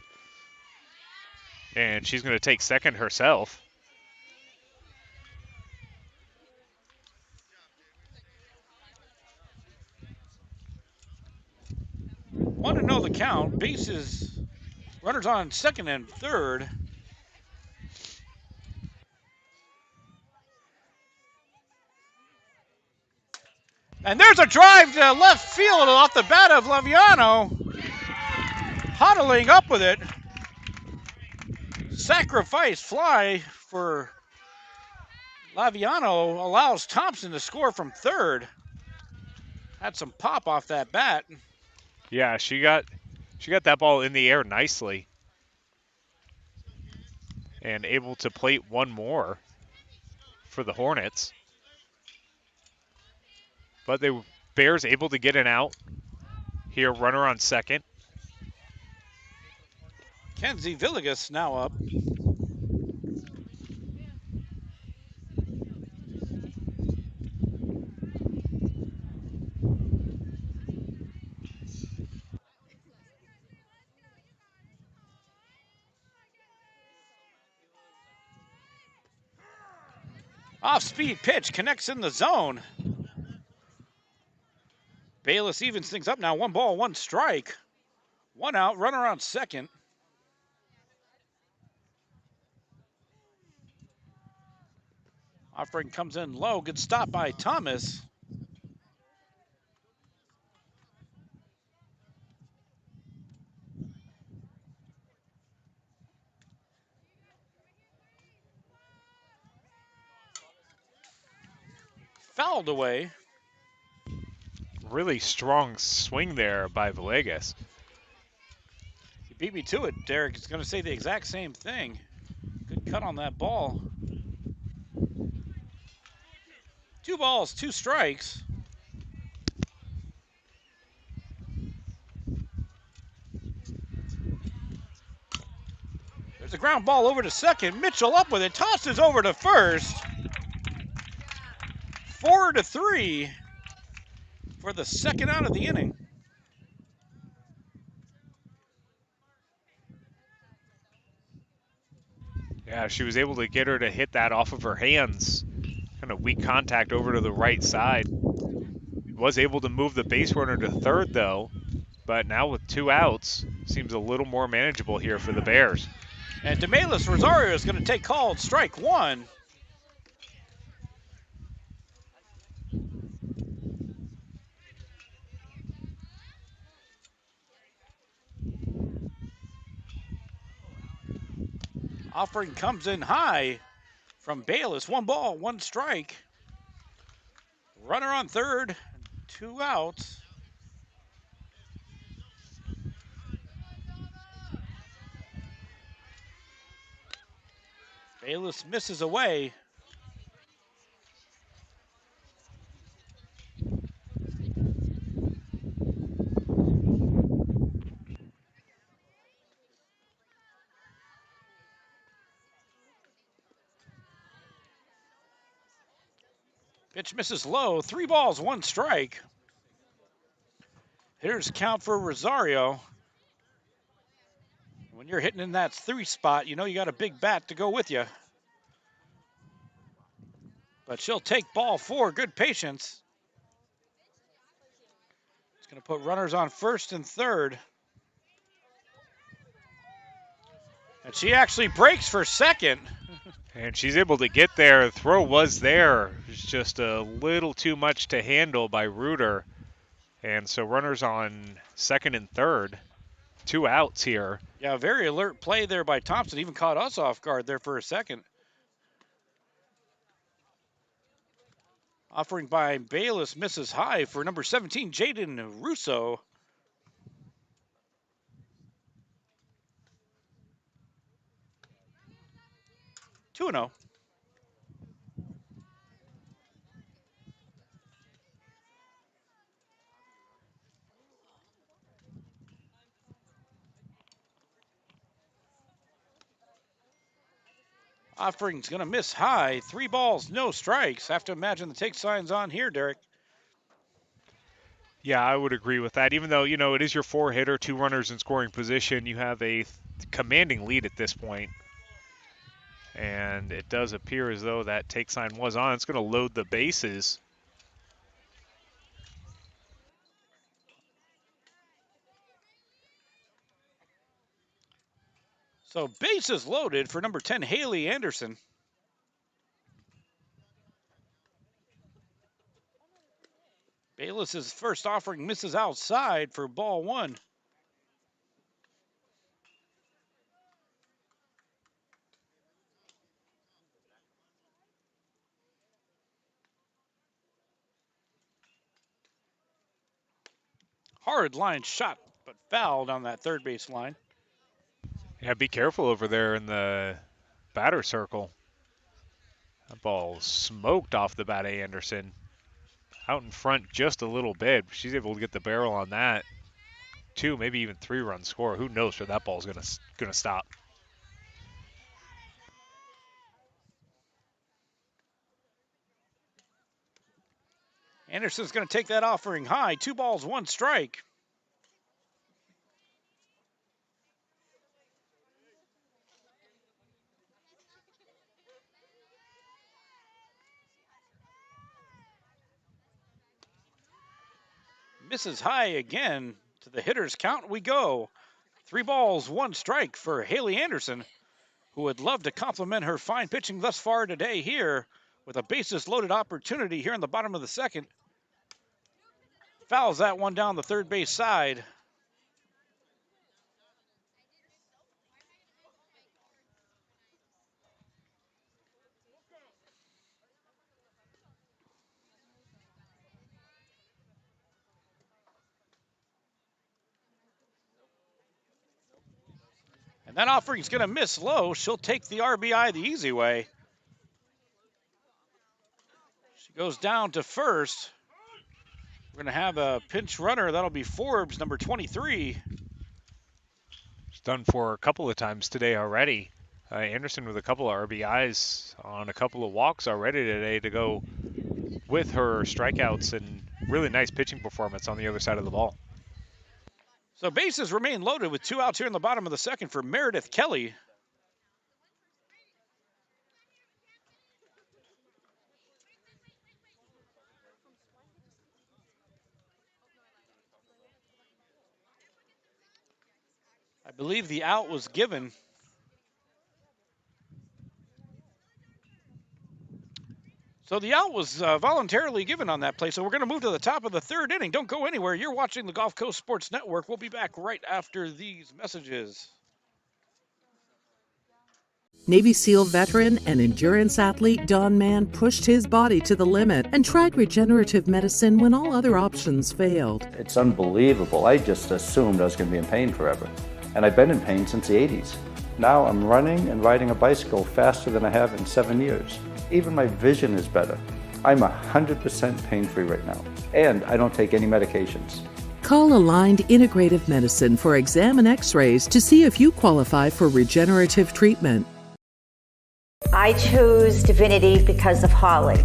And she's going to take second herself. Want to know the count. Bases, runners on second and third. And there's a drive to left field off the bat of Laviano. Huddling up with it. Sacrifice fly for Laviano allows Thompson to score from third. Had some pop off that bat. Yeah, she got that ball in the air nicely. And able to plate one more for the Hornets. But the Bears able to get an out. Here, runner on second. Kenzie Villegas now up. Off-speed pitch connects in the zone. Bayless evens things up now. 1 ball, 1 strike. 1 out, runner on second. Offering comes in low. Good stop by Thomas. Fouled away. Really strong swing there by Villegas. You beat me to it, Derek. Is going to say the exact same thing. Good cut on that ball. 2 balls, 2 strikes. There's a ground ball over to second. Mitchell up with it. Tosses over to first. 4-3 for the second out of the inning. Yeah, she was able to get her to hit that off of her hands. Kind of weak contact over to the right side. Was able to move the base runner to third, though. But now with 2 outs, seems a little more manageable here for the Bears. And Demelis Rosario is going to take called strike 1. Offering comes in high from Bayless. 1 ball, 1 strike. Runner on third, 2 outs. Bayless misses away. Pitch misses low. 3 balls, 1 strike. Hitters count for Rosario. When you're hitting in that 3 spot, you know you got a big bat to go with you. But she'll take ball 4. Good patience. It's going to put runners on first and third. And she actually breaks for second. And she's able to get there. The throw was there. It's just a little too much to handle by Reuter. And so runners on second and third. 2 outs here. Yeah, very alert play there by Thompson. Even caught us off guard there for a second. Offering by Bayless misses high for number 17, Jaden Russo. Two and 0. Offering's going to miss high. 3 balls, no strikes. Have to imagine the take signs on here, Derek. Yeah, I would agree with that. Even though, you know, it is your 4 hitter, 2 runners in scoring position, you have a commanding lead at this point. And it does appear as though that take sign was on. It's going to load the bases. So bases loaded for number 10, Haley Anderson. Bayless's first offering misses outside for ball 1. Hard line shot, but fouled on that third base line. Yeah, be careful over there in the batter circle. That ball smoked off the bat of Anderson. Out in front just a little bit. She's able to get the barrel on that. 2, maybe even 3-run score. Who knows where that ball's gonna stop. Anderson's going to take that offering high. 2 balls, 1 strike. Misses high again. To the hitter's count we go. 3 balls, 1 strike for Haley Anderson, who would love to compliment her fine pitching thus far today here with a bases loaded opportunity here in the bottom of the second. Fouls that one down the third base side. And that offering's going to miss low. She'll take the RBI the easy way. She goes down to first. We're going to have a pinch runner. That'll be Forbes, number 23. It's done for a couple of times today already. Anderson with a couple of RBIs on a couple of walks already today to go with her strikeouts and really nice pitching performance on the other side of the ball. So bases remain loaded with 2 outs here in the bottom of the second for Meredith Kelly. I believe the out was given. So the out was voluntarily given on that play. So we're going to move to the top of the third inning. Don't go anywhere. You're watching the Gulf Coast Sports Network. We'll be back right after these messages. Navy SEAL veteran and endurance athlete Don Mann pushed his body to the limit and tried regenerative medicine when all other options failed. It's unbelievable. I just assumed I was going to be in pain forever. And I've been in pain since the 80s. Now I'm running and riding a bicycle faster than I have in 7 years. Even my vision is better. I'm 100% pain-free right now. And I don't take any medications. Call Aligned Integrative Medicine for exam and x-rays to see if you qualify for regenerative treatment. I chose Divinity because of Holly.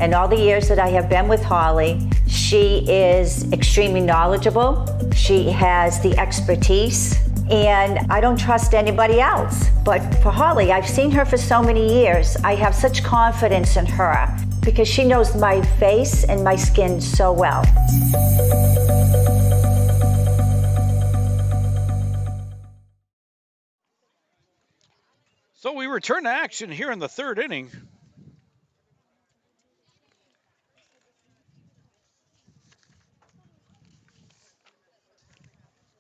And all the years that I have been with Holly, she is extremely knowledgeable. She has the expertise. And I don't trust anybody else. But for Holly, I've seen her for so many years. I have such confidence in her because she knows my face and my skin so well. So we return to action here in the third inning.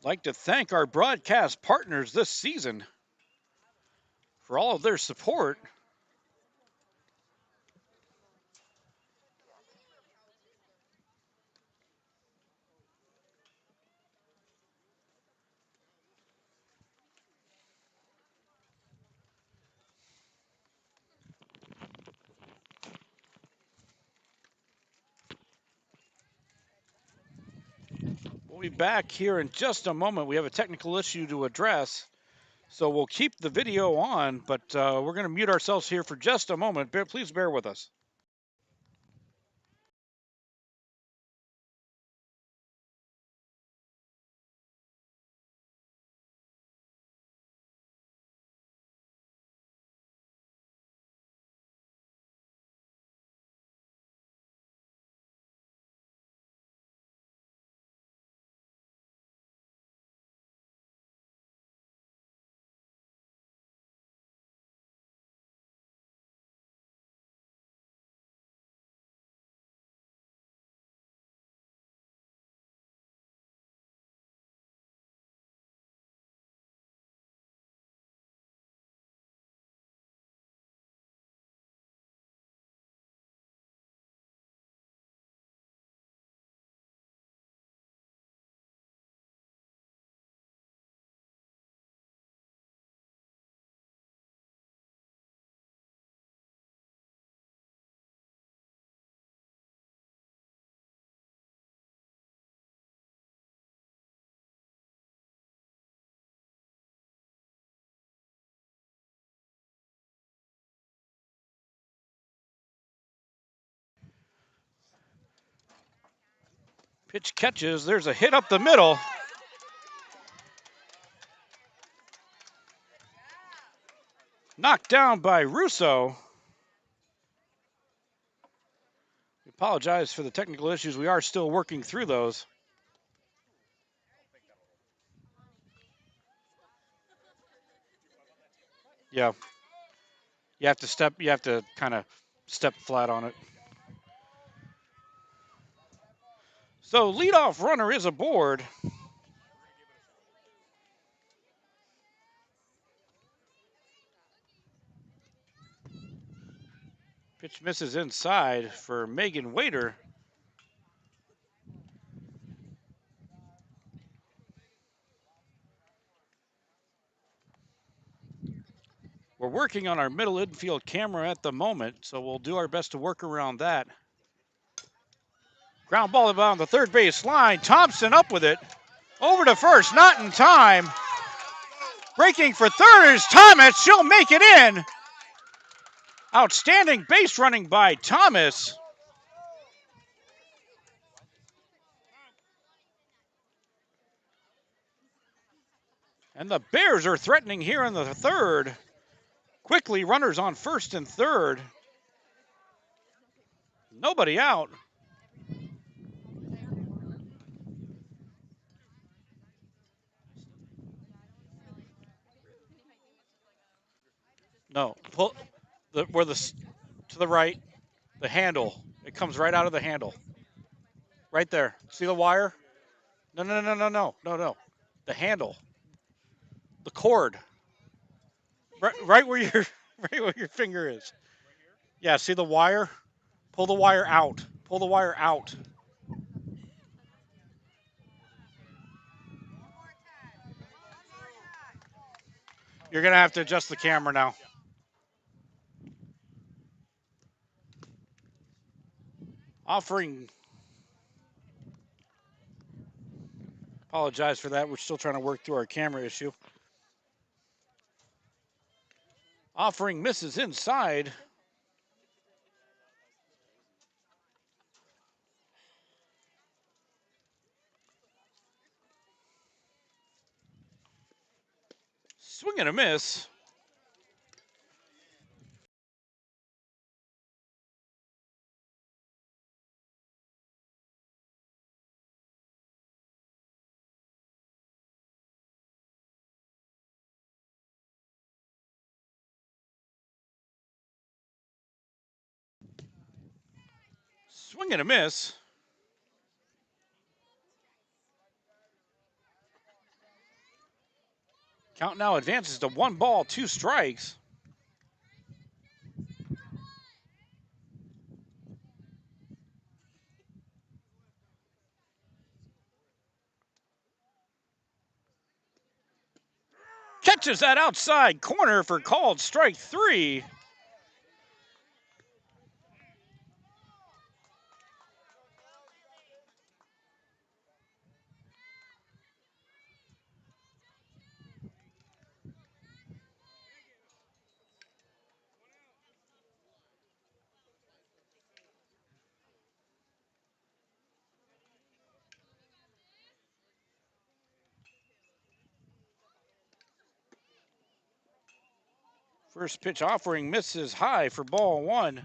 Like to thank our broadcast partners this season for all of their support. We'll be back here in just a moment. We have a technical issue to address, so we'll keep the video on, but we're going to mute ourselves here for just a moment. Please bear with us. Pitch catches. There's a hit up the middle. Knocked down by Russo. We apologize for the technical issues. We are still working through those. Yeah. You have to kind of step flat on it. So leadoff runner is aboard. Pitch misses inside for Megan Waiter. We're working on our middle infield camera at the moment, so we'll do our best to work around that. Ground ball about the third base line. Thompson up with it. Over to first, not in time. Breaking for third is Thomas. She'll make it in. Outstanding base running by Thomas. And the Bears are threatening here in the third. Quickly, runners on first and third. Nobody out. No, pull to the right, the handle. It comes right out of the handle. Right there. See the wire? No. The handle. The cord. Right where your right where your finger is. Yeah, see the wire? Pull the wire out. Pull the wire out. You're gonna have to adjust the camera now. Offering. Apologize for that. We're still trying to work through our camera issue. Offering misses inside. Swing and a miss. Swing and a miss. Count now advances to 1-2 strikes. Catches that outside corner for called strike 3. First pitch offering misses high for ball 1.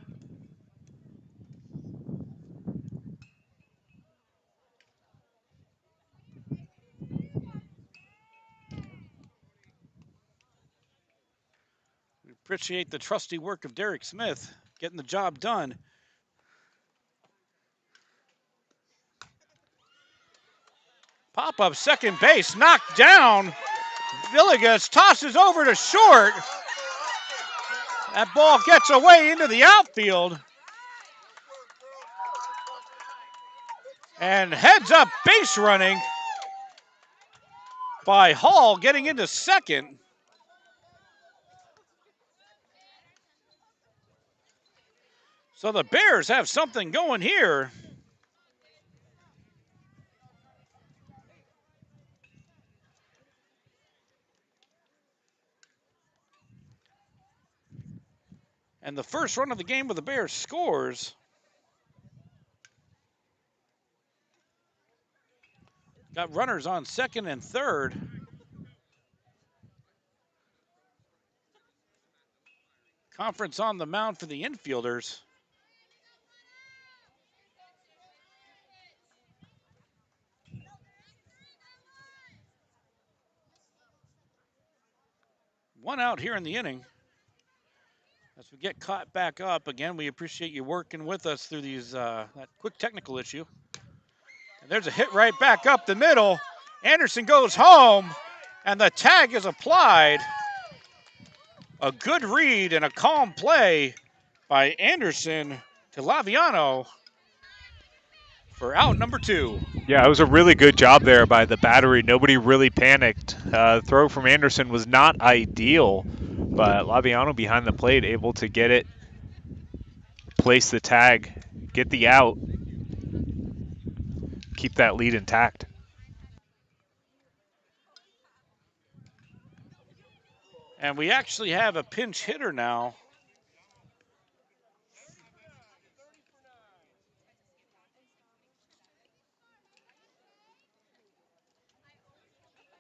We appreciate the trusty work of Derek Smith getting the job done. Pop up second base, knocked down. Villegas tosses over to short. That ball gets away into the outfield. And heads up base running by Hall getting into second. So the Bears have something going here. And the first run of the game with the Bears scores. Got runners on second and third. Conference on the mound for the infielders. One out here in the inning. As we get caught back up, again, we appreciate you working with us through these that quick technical issue. And there's a hit right back up the middle. Anderson goes home, and the tag is applied. A good read and a calm play by Anderson to Laviano for out number 2. Yeah, it was a really good job there by the battery. Nobody really panicked. Throw from Anderson was not ideal, but Laviano behind the plate able to get it, place the tag, get the out, keep that lead intact. And we actually have a pinch hitter now.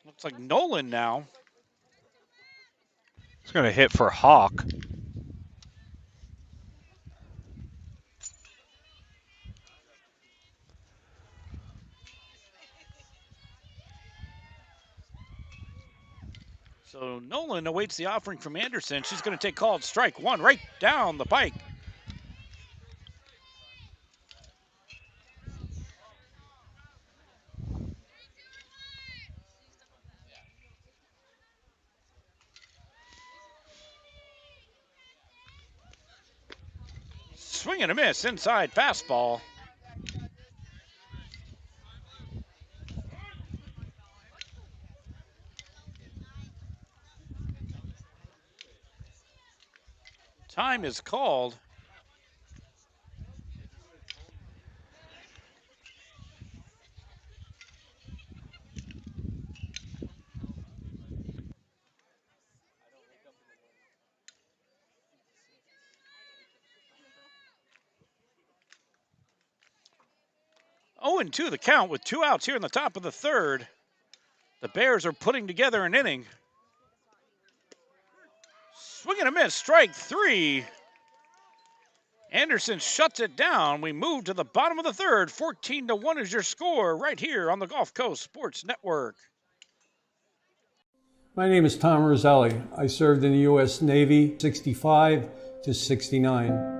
Looks like Nolan now. He's going to hit for Hawk. So Nolan awaits the offering from Anderson. She's going to take called strike 1 right down the pike. Swing and a miss, inside fastball. Time is called. Oh, and 2 the count with 2 outs here in the top of the third. The Bears are putting together an inning. Swing and a miss, strike 3. Anderson shuts it down. We move to the bottom of the third. 14-1 is your score right here on the Gulf Coast Sports Network. My name is Tom Roselli. I served in the U.S. Navy 65 to 69.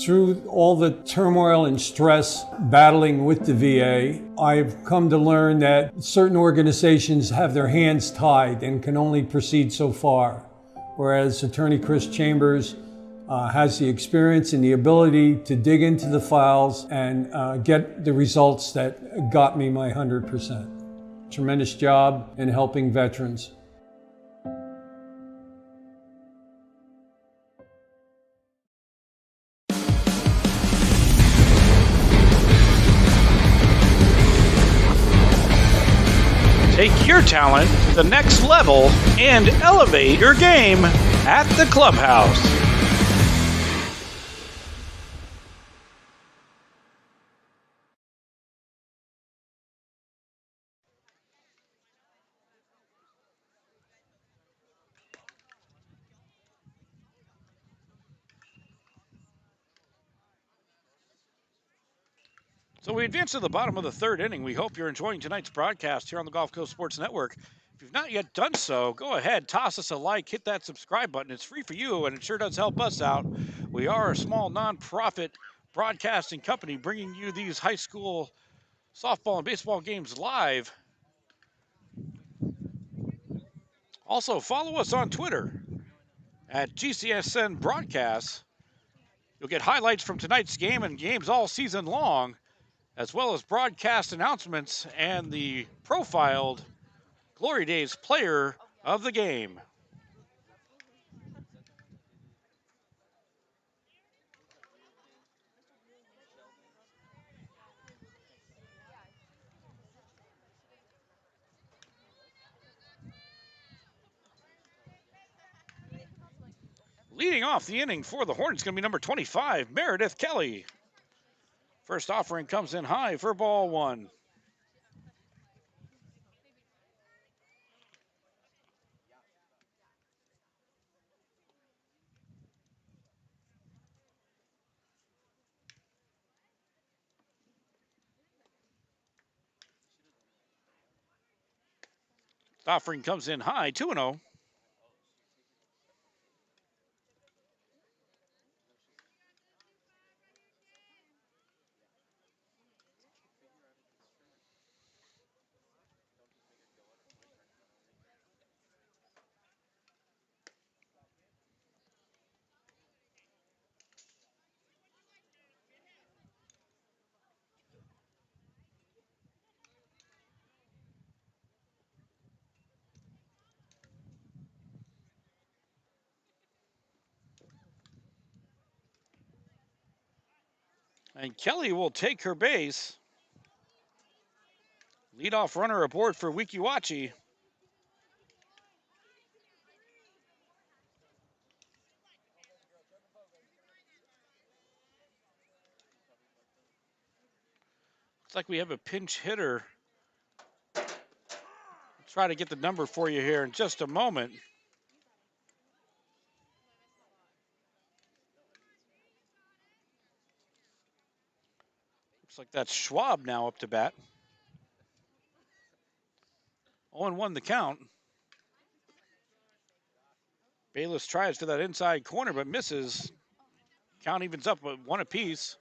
Through all the turmoil and stress battling with the VA, I've come to learn that certain organizations have their hands tied and can only proceed so far, whereas Attorney Chris Chambers has the experience and the ability to dig into the files and get the results that got me my 100%. Tremendous job in helping veterans. Take your talent to the next level and elevate your game at the clubhouse. So we advance to the bottom of the third inning. We hope you're enjoying tonight's broadcast here on the Gulf Coast Sports Network. If you've not yet done so, go ahead, toss us a like, hit that subscribe button. It's free for you, and it sure does help us out. We are a small nonprofit broadcasting company bringing you these high school softball and baseball games live. Also, follow us on Twitter at GCSN Broadcasts. You'll get highlights from tonight's game and games all season long, as well as broadcast announcements and the profiled Glory Days player of the game. Leading off the inning for the Hornets going to be number 25, Meredith Kelly. First offering comes in high for ball 1. Offering comes in high, 2-0. And Kelly will take her base. Leadoff runner aboard for Weeki Wachee. Looks like we have a pinch hitter. I'll try to get the number for you here in just a moment. Looks like that's Schwab now up to bat. 0-1 the count. Bayless tries for that inside corner but misses. Count evens up with 1 apiece.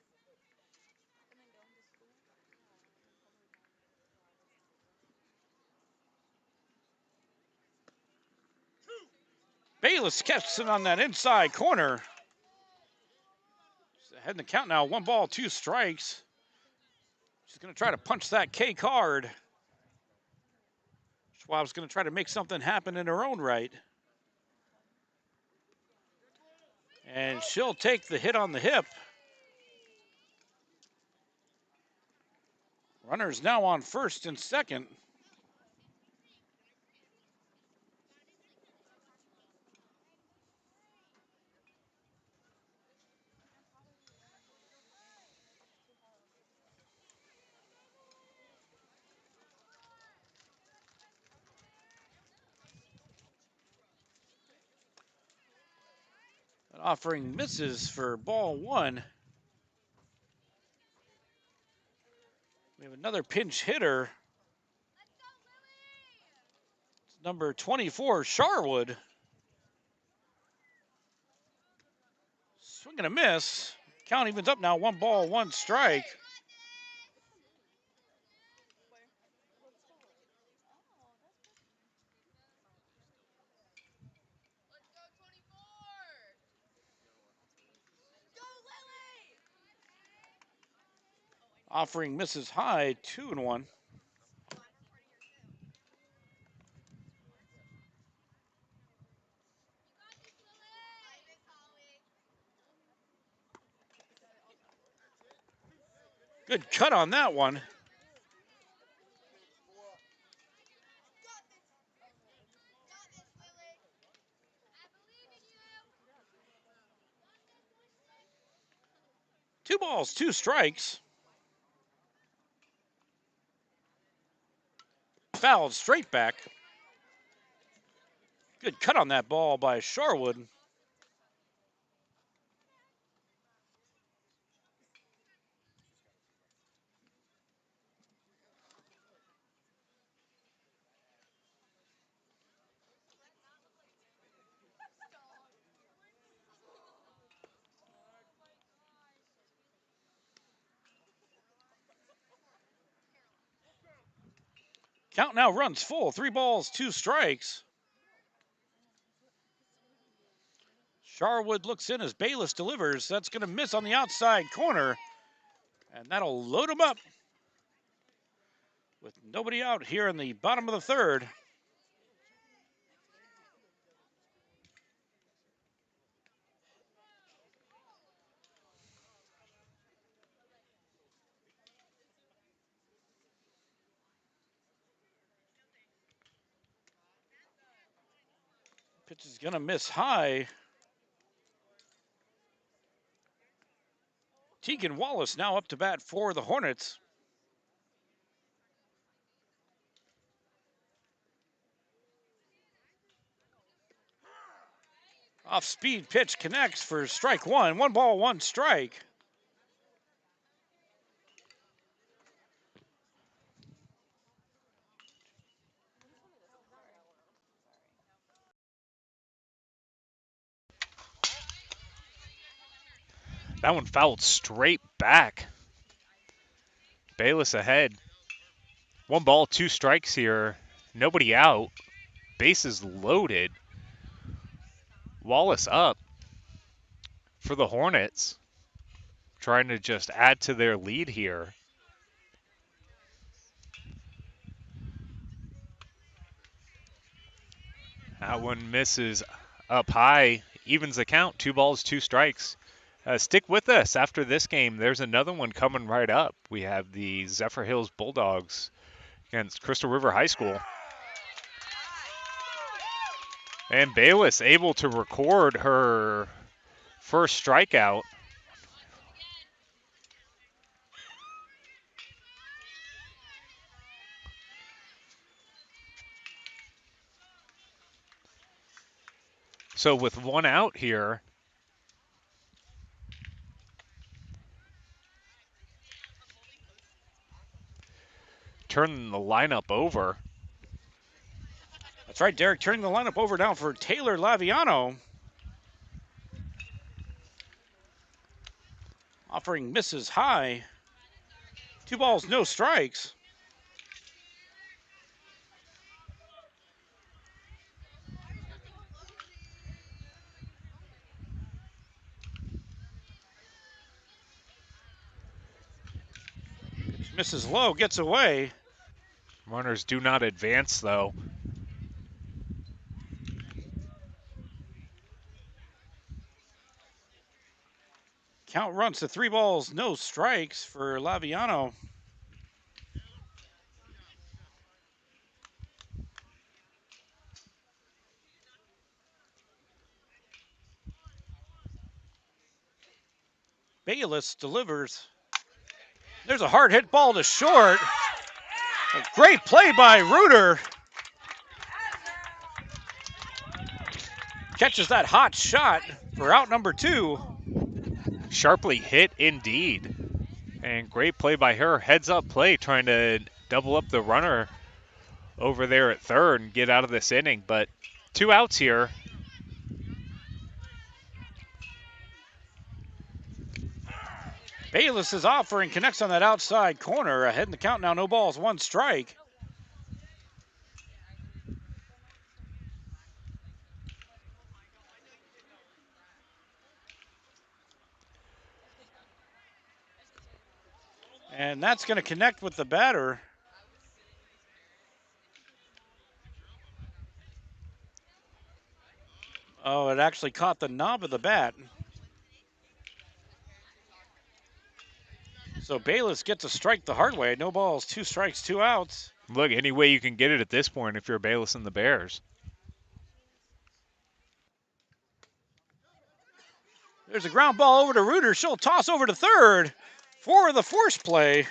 Bayless catches it on that inside corner. Ahead in the count now. 1 ball, 2 strikes. She's going to try to punch that K card. Schwab's going to try to make something happen in her own right. And she'll take the hit on the hip. Runners now on first and second. Offering misses for ball 1. We have another pinch hitter. It's number 24, Sharwood. Swing and a miss. Count evens up now. 1 ball, 1 strike. Offering misses high, 2-1. Good cut on that one. Two balls, 2 strikes. Fouled straight back. Good cut on that ball by Sharwood. Count now runs full. 3 balls, 2 strikes. Sharwood looks in as Bayless delivers. That's going to miss on the outside corner. And that'll load him up with nobody out here in the bottom of the third. Pitch is going to miss high. Tegan Wallace now up to bat for the Hornets. Off speed pitch connects for strike 1. 1 ball, 1 strike. That one fouled straight back. Bayless ahead. 1 ball, 2 strikes here. Nobody out. Bases loaded. Wallace up for the Hornets. Trying to just add to their lead here. That one misses up high. Evens the count. 2 balls, 2 strikes. Stick with us after this game. There's another one coming right up. We have the Zephyr Hills Bulldogs against Crystal River High School. And Bayless able to record her first strikeout. So with 1 out here, turning the lineup over. That's right, Derek, turning the lineup over now for Taylor Laviano. Offering misses high. 2 balls, no strikes. Misses low, gets away. Runners do not advance, though. Count runs to 3 balls, no strikes for Laviano. Bayless delivers. There's a hard hit ball to short. A great play by Reuter. Catches that hot shot for out number 2. Sharply hit indeed. And great play by her. Heads up play, trying to double up the runner over there at third and get out of this inning. But 2 outs here. Bayless is offering, connects on that outside corner. Ahead in the count now, no balls, 1 strike. And that's going to connect with the batter. Oh, it actually caught the knob of the bat. So Bayless gets a strike the hard way. No balls, 2 strikes, 2 outs. Look, any way you can get it at this point if you're Bayless and the Bears. There's a ground ball over to Reuter. She'll toss over to third for the force play.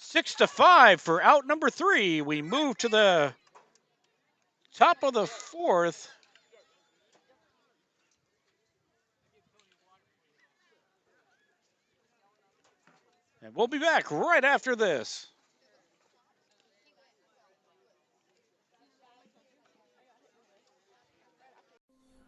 6-5 for out number 3. We move to the top of the 4th. And we'll be back right after this.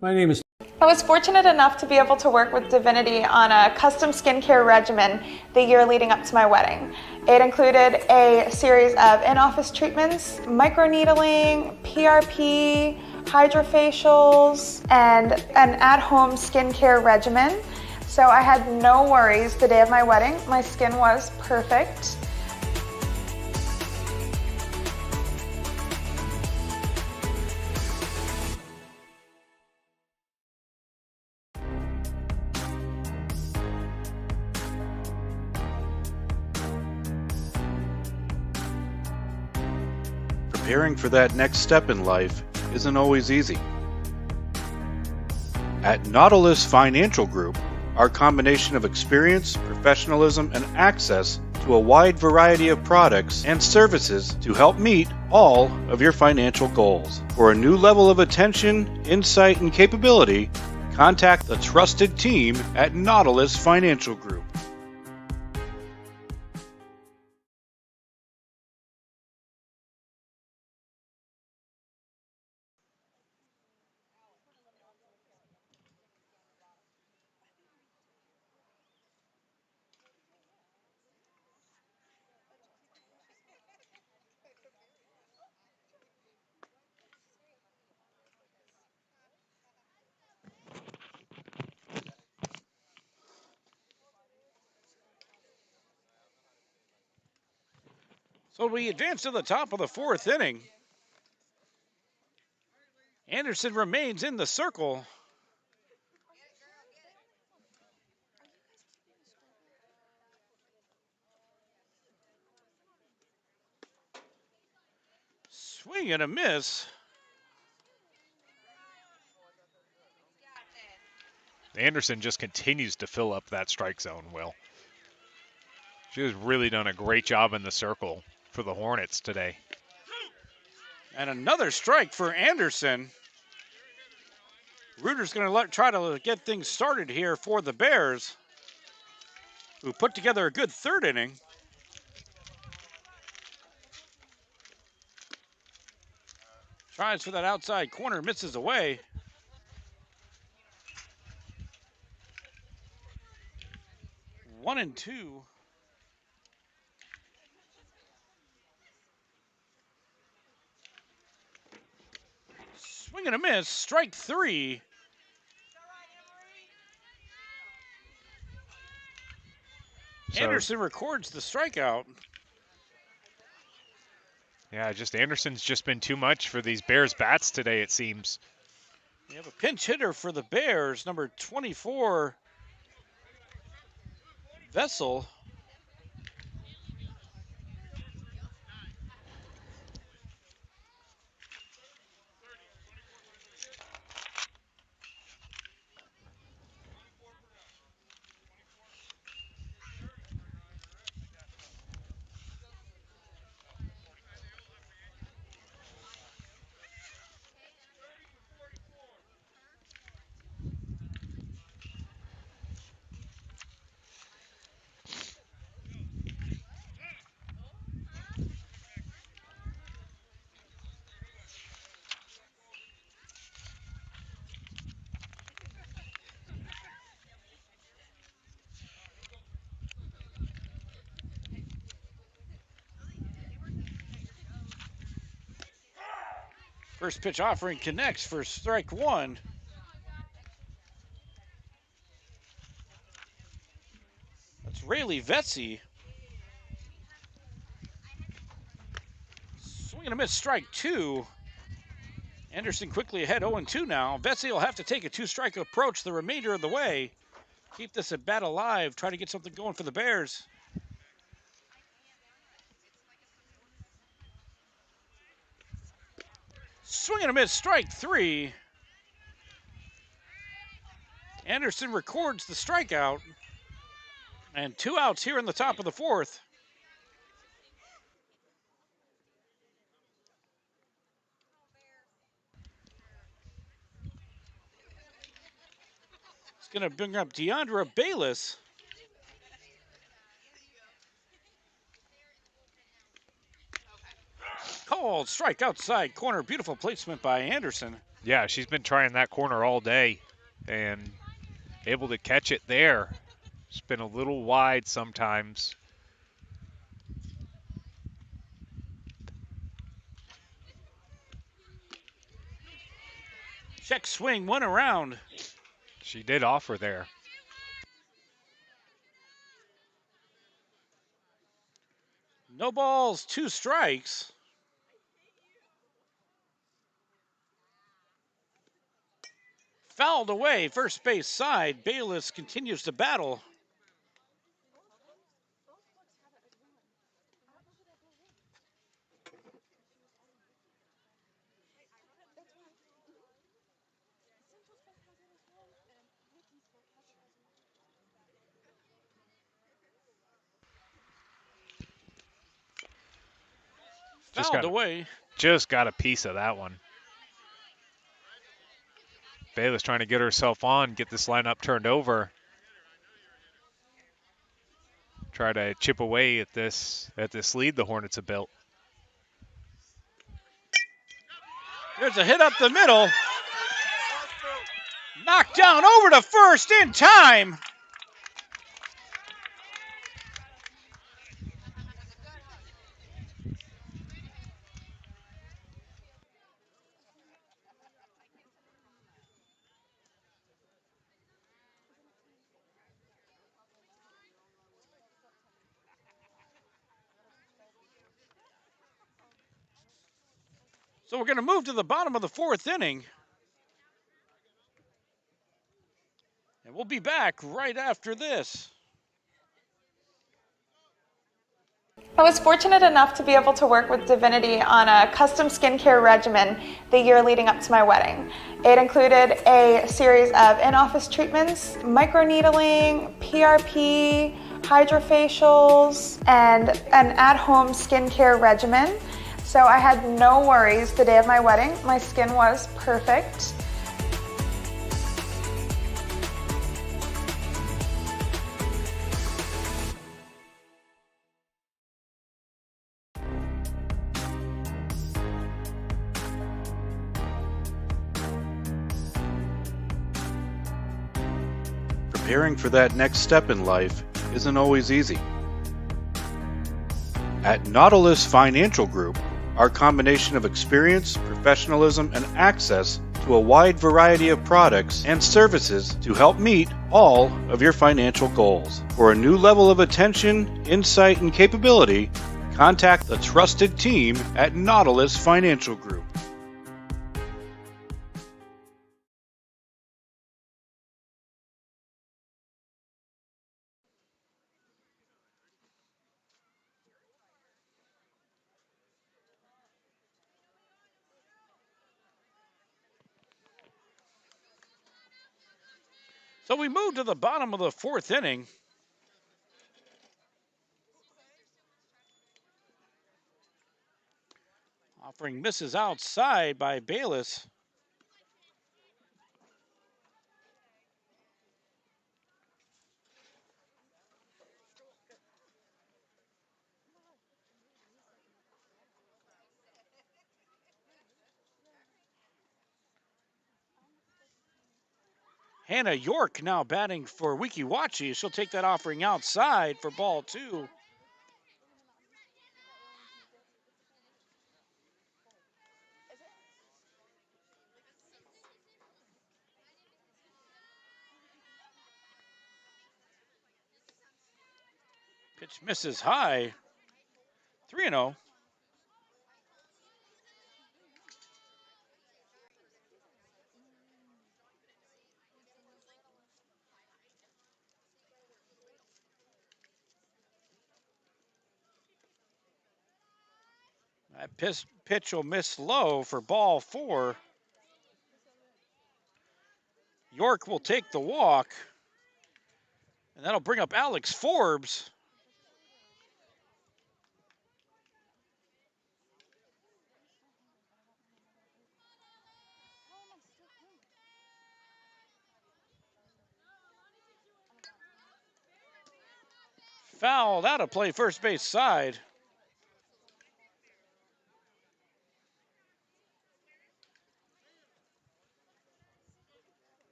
My name is I was fortunate enough to be able to work with Divinity on a custom skincare regimen the year leading up to my wedding. It included a series of in-office treatments, microneedling, PRP, hydrofacials, and an at-home skincare regimen. So I had no worries the day of my wedding. My skin was perfect. Preparing for that next step in life isn't always easy. At Nautilus Financial Group, our combination of experience, professionalism, and access to a wide variety of products and services to help meet all of your financial goals. For a new level of attention, insight, and capability, contact the trusted team at Nautilus Financial Group. So we advance to the top of the 4th inning. Anderson remains in the circle. Swing and a miss. Anderson just continues to fill up that strike zone, Will. She has really done a great job in the circle for the Hornets today. And another strike for Anderson. Reuter's going to try to get things started here for the Bears, who put together a good 3rd inning. Tries for that outside corner, misses away. One and two. Swing and a miss, strike 3. Anderson records the strikeout. Yeah, Anderson's just been too much for these Bears bats today, it seems. We have a pinch hitter for the Bears, number 24, Vessel. First pitch offering connects for strike one. That's Rayleigh Vetsy. Swing and a miss, strike two. Anderson quickly ahead 0-2 now. Vetsy will have to take a two-strike approach the remainder of the way. Keep this at bat alive. Try to get something going for the Bears. Swing and a miss, strike three. Anderson records the strikeout. And 2 outs here in the top of the fourth. It's going to bring up Deandra Bayless. Called strike outside corner. Beautiful placement by Anderson. Yeah, she's been trying that corner all day and able to catch it there. It's been a little wide sometimes. Check swing, one around. She did offer there. No balls, 2 strikes. Fouled away, first base side. Bayless continues to battle. Fouled away. Just got a piece of that one. Bayless trying to get herself on, get this lineup turned over. Try to chip away at this lead the Hornets have built. There's a hit up the middle. Knocked down over to first in time. So we're going to move to the bottom of the fourth inning. And we'll be back right after this. I was fortunate enough to be able to work with Divinity on a custom skincare regimen the year leading up to my wedding. It included a series of in-office treatments, microneedling, PRP, hydrofacials, and an at-home skincare regimen. So I had no worries the day of my wedding. My skin was perfect. Preparing for that next step in life isn't always easy. At Nautilus Financial Group, our combination of experience, professionalism, and access to a wide variety of products and services to help meet all of your financial goals. For a new level of attention, insight, and capability, contact the trusted team at Nautilus Financial Group. So we move to the bottom of the fourth inning. Offering misses outside by Bayless. Hannah York now batting for Weeki Wachee. She'll take that offering outside for ball 2. Pitch misses high. 3-0. That pitch will miss low for ball 4. York will take the walk. And that'll bring up Alex Forbes. Fouled out of play first base side.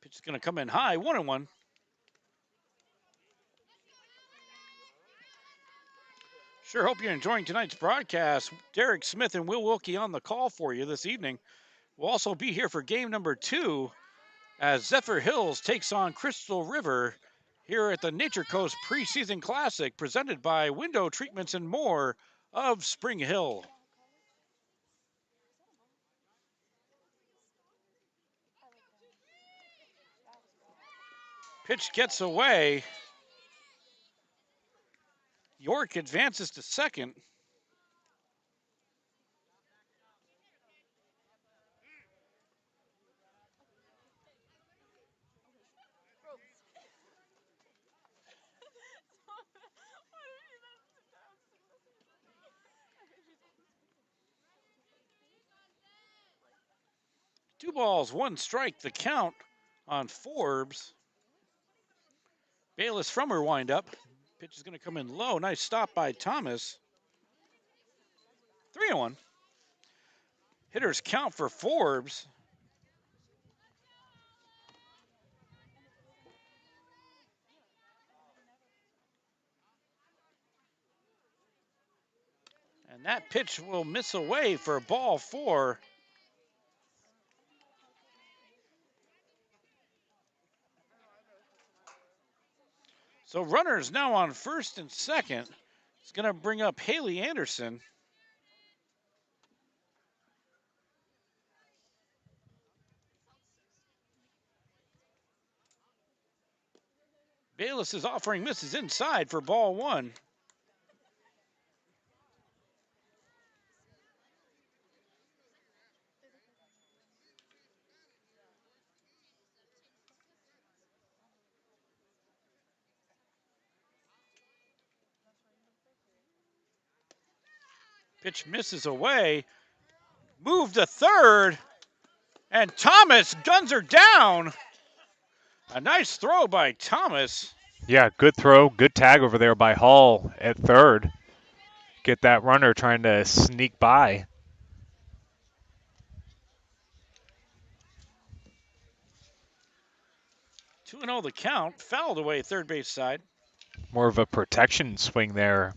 Pitch is going to come in high, 1-1. Sure hope you're enjoying tonight's broadcast. Derek Smith and Will Wilkie on the call for you this evening. We'll also be here for game number 2 as Zephyr Hills takes on Crystal River here at the Nature Coast Preseason Classic presented by Window Treatments and More of Spring Hill. Pitch gets away. York advances to second. Two balls, one strike, the count on Forbes. Bayless from her windup. Pitch is going to come in low. Nice stop by Thomas. 3-1. Hitters count for Forbes. And that pitch will miss away for ball 4. So runners now on first and second. It's going to bring up Haley Anderson. Bayless is offering misses inside for ball 1. Pitch misses away. Move to third. And Thomas guns her down. A nice throw by Thomas. Yeah, good throw, good tag over there by Hall at third. Get that runner trying to sneak by. 2-0 the count. Fouled away third base side. More of a protection swing there,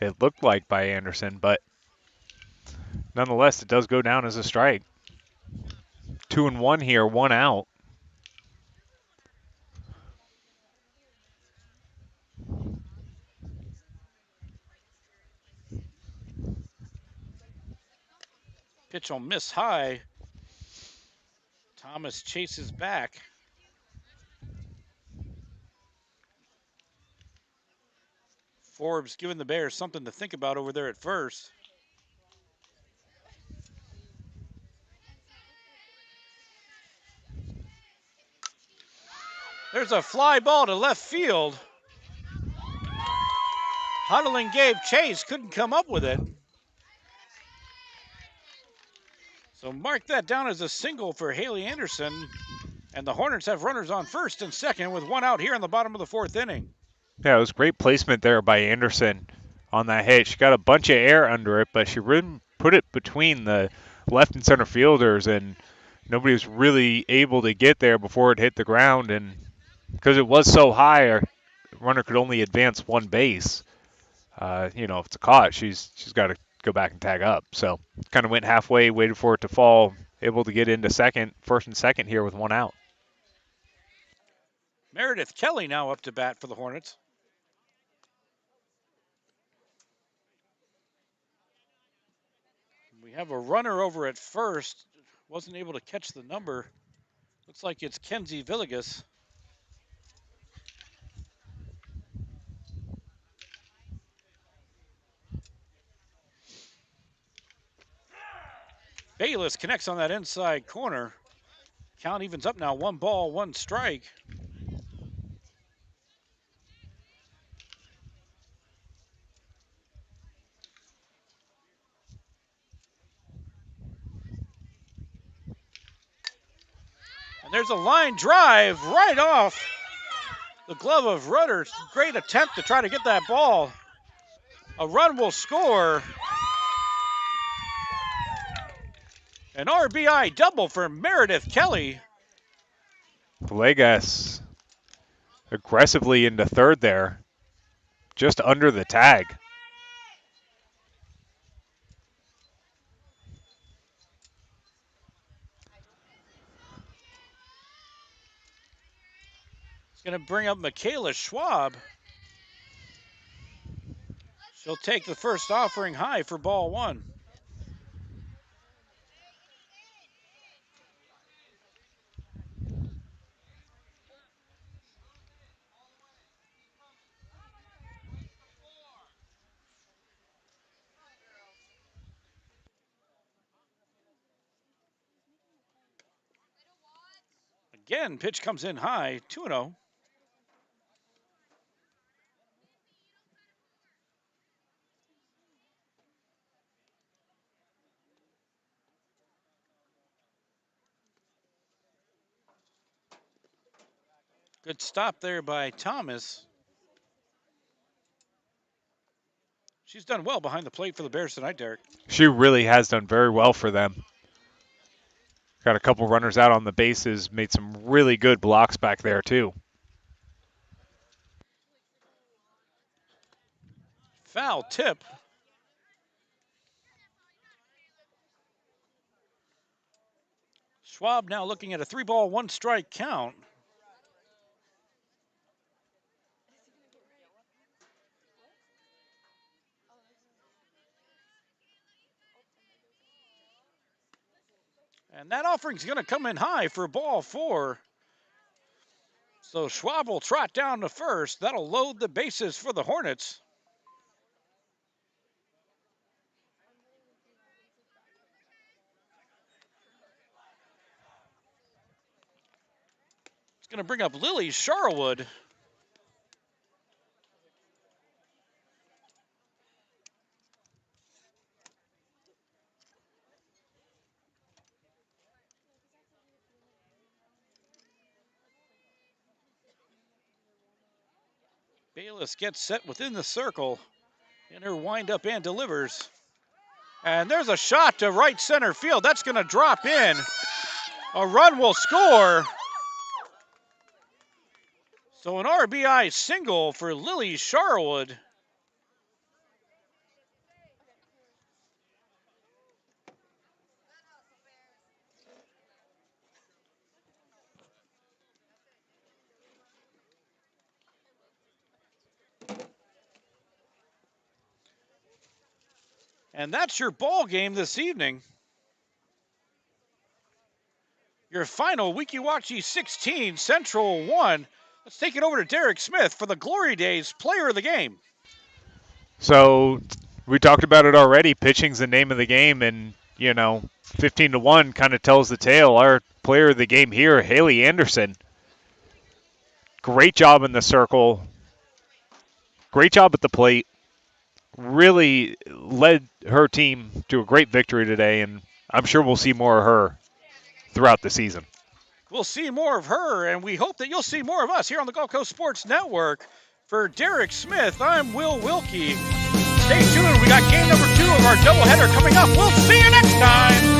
it looked like, by Anderson, but nonetheless, it does go down as a strike. 2-1 here, 1 out. Pitch will miss high. Thomas chases back. Forbes giving the Bears something to think about over there at first. There's a fly ball to left field. Huddling gave chase, couldn't come up with it. So mark that down as a single for Haley Anderson. And the Hornets have runners on first and second with 1 out here in the bottom of the 4th inning. Yeah, it was great placement there by Anderson on that hit. She got a bunch of air under it, but she really put it between the left and center fielders, and nobody was really able to get there before it hit the ground. And because it was so high, our runner could only advance one base. If it's a caught, she's got to go back and tag up. So kind of went halfway, waited for it to fall, able to get into first and second here with 1 out. Meredith Kelly now up to bat for the Hornets. We have a runner over at first. Wasn't able to catch the number. Looks like it's Kenzie Villegas. Bayless connects on that inside corner. Count evens up now, 1 ball, 1 strike. And there's a line drive right off the glove of Rudder. Great attempt to try to get that ball. A run will score. An RBI double for Meredith Kelly. Villegas aggressively into third there, just under the tag. It's going to bring up Michaela Schwab. She'll take the first offering high for ball 1. Again, pitch comes in high, 2-0. Good stop there by Thomas. She's done well behind the plate for the Bears tonight, Derek. She really has done very well for them. Got a couple runners out on the bases, made some really good blocks back there too. Foul tip. Schwab now looking at a 3-ball, 1-strike count. And that offering's going to come in high for ball 4. So Schwab will trot down to first. That'll load the bases for the Hornets. It's going to bring up Lily Charwood. Bayless gets set within the circle in her windup and delivers. And there's a shot to right center field. That's going to drop in. A run will score. So an RBI single for Lily Sharwood. And that's your ball game this evening. Your final Weeki Wachee 16, Central 1. Let's take it over to Derek Smith for the Glory Days Player of the Game. So we talked about it already. Pitching's the name of the game, and 15-1 kind of tells the tale. Our player of the game here, Haley Anderson. Great job in the circle. Great job at the plate. Really led her team to a great victory today, and I'm sure we'll see more of her throughout the season. We'll see more of her, and we hope that you'll see more of us here on the Gulf Coast Sports Network. For Derek Smith, I'm Will Wilkie. Stay tuned. We got game number 2 of our doubleheader coming up. We'll see you next time.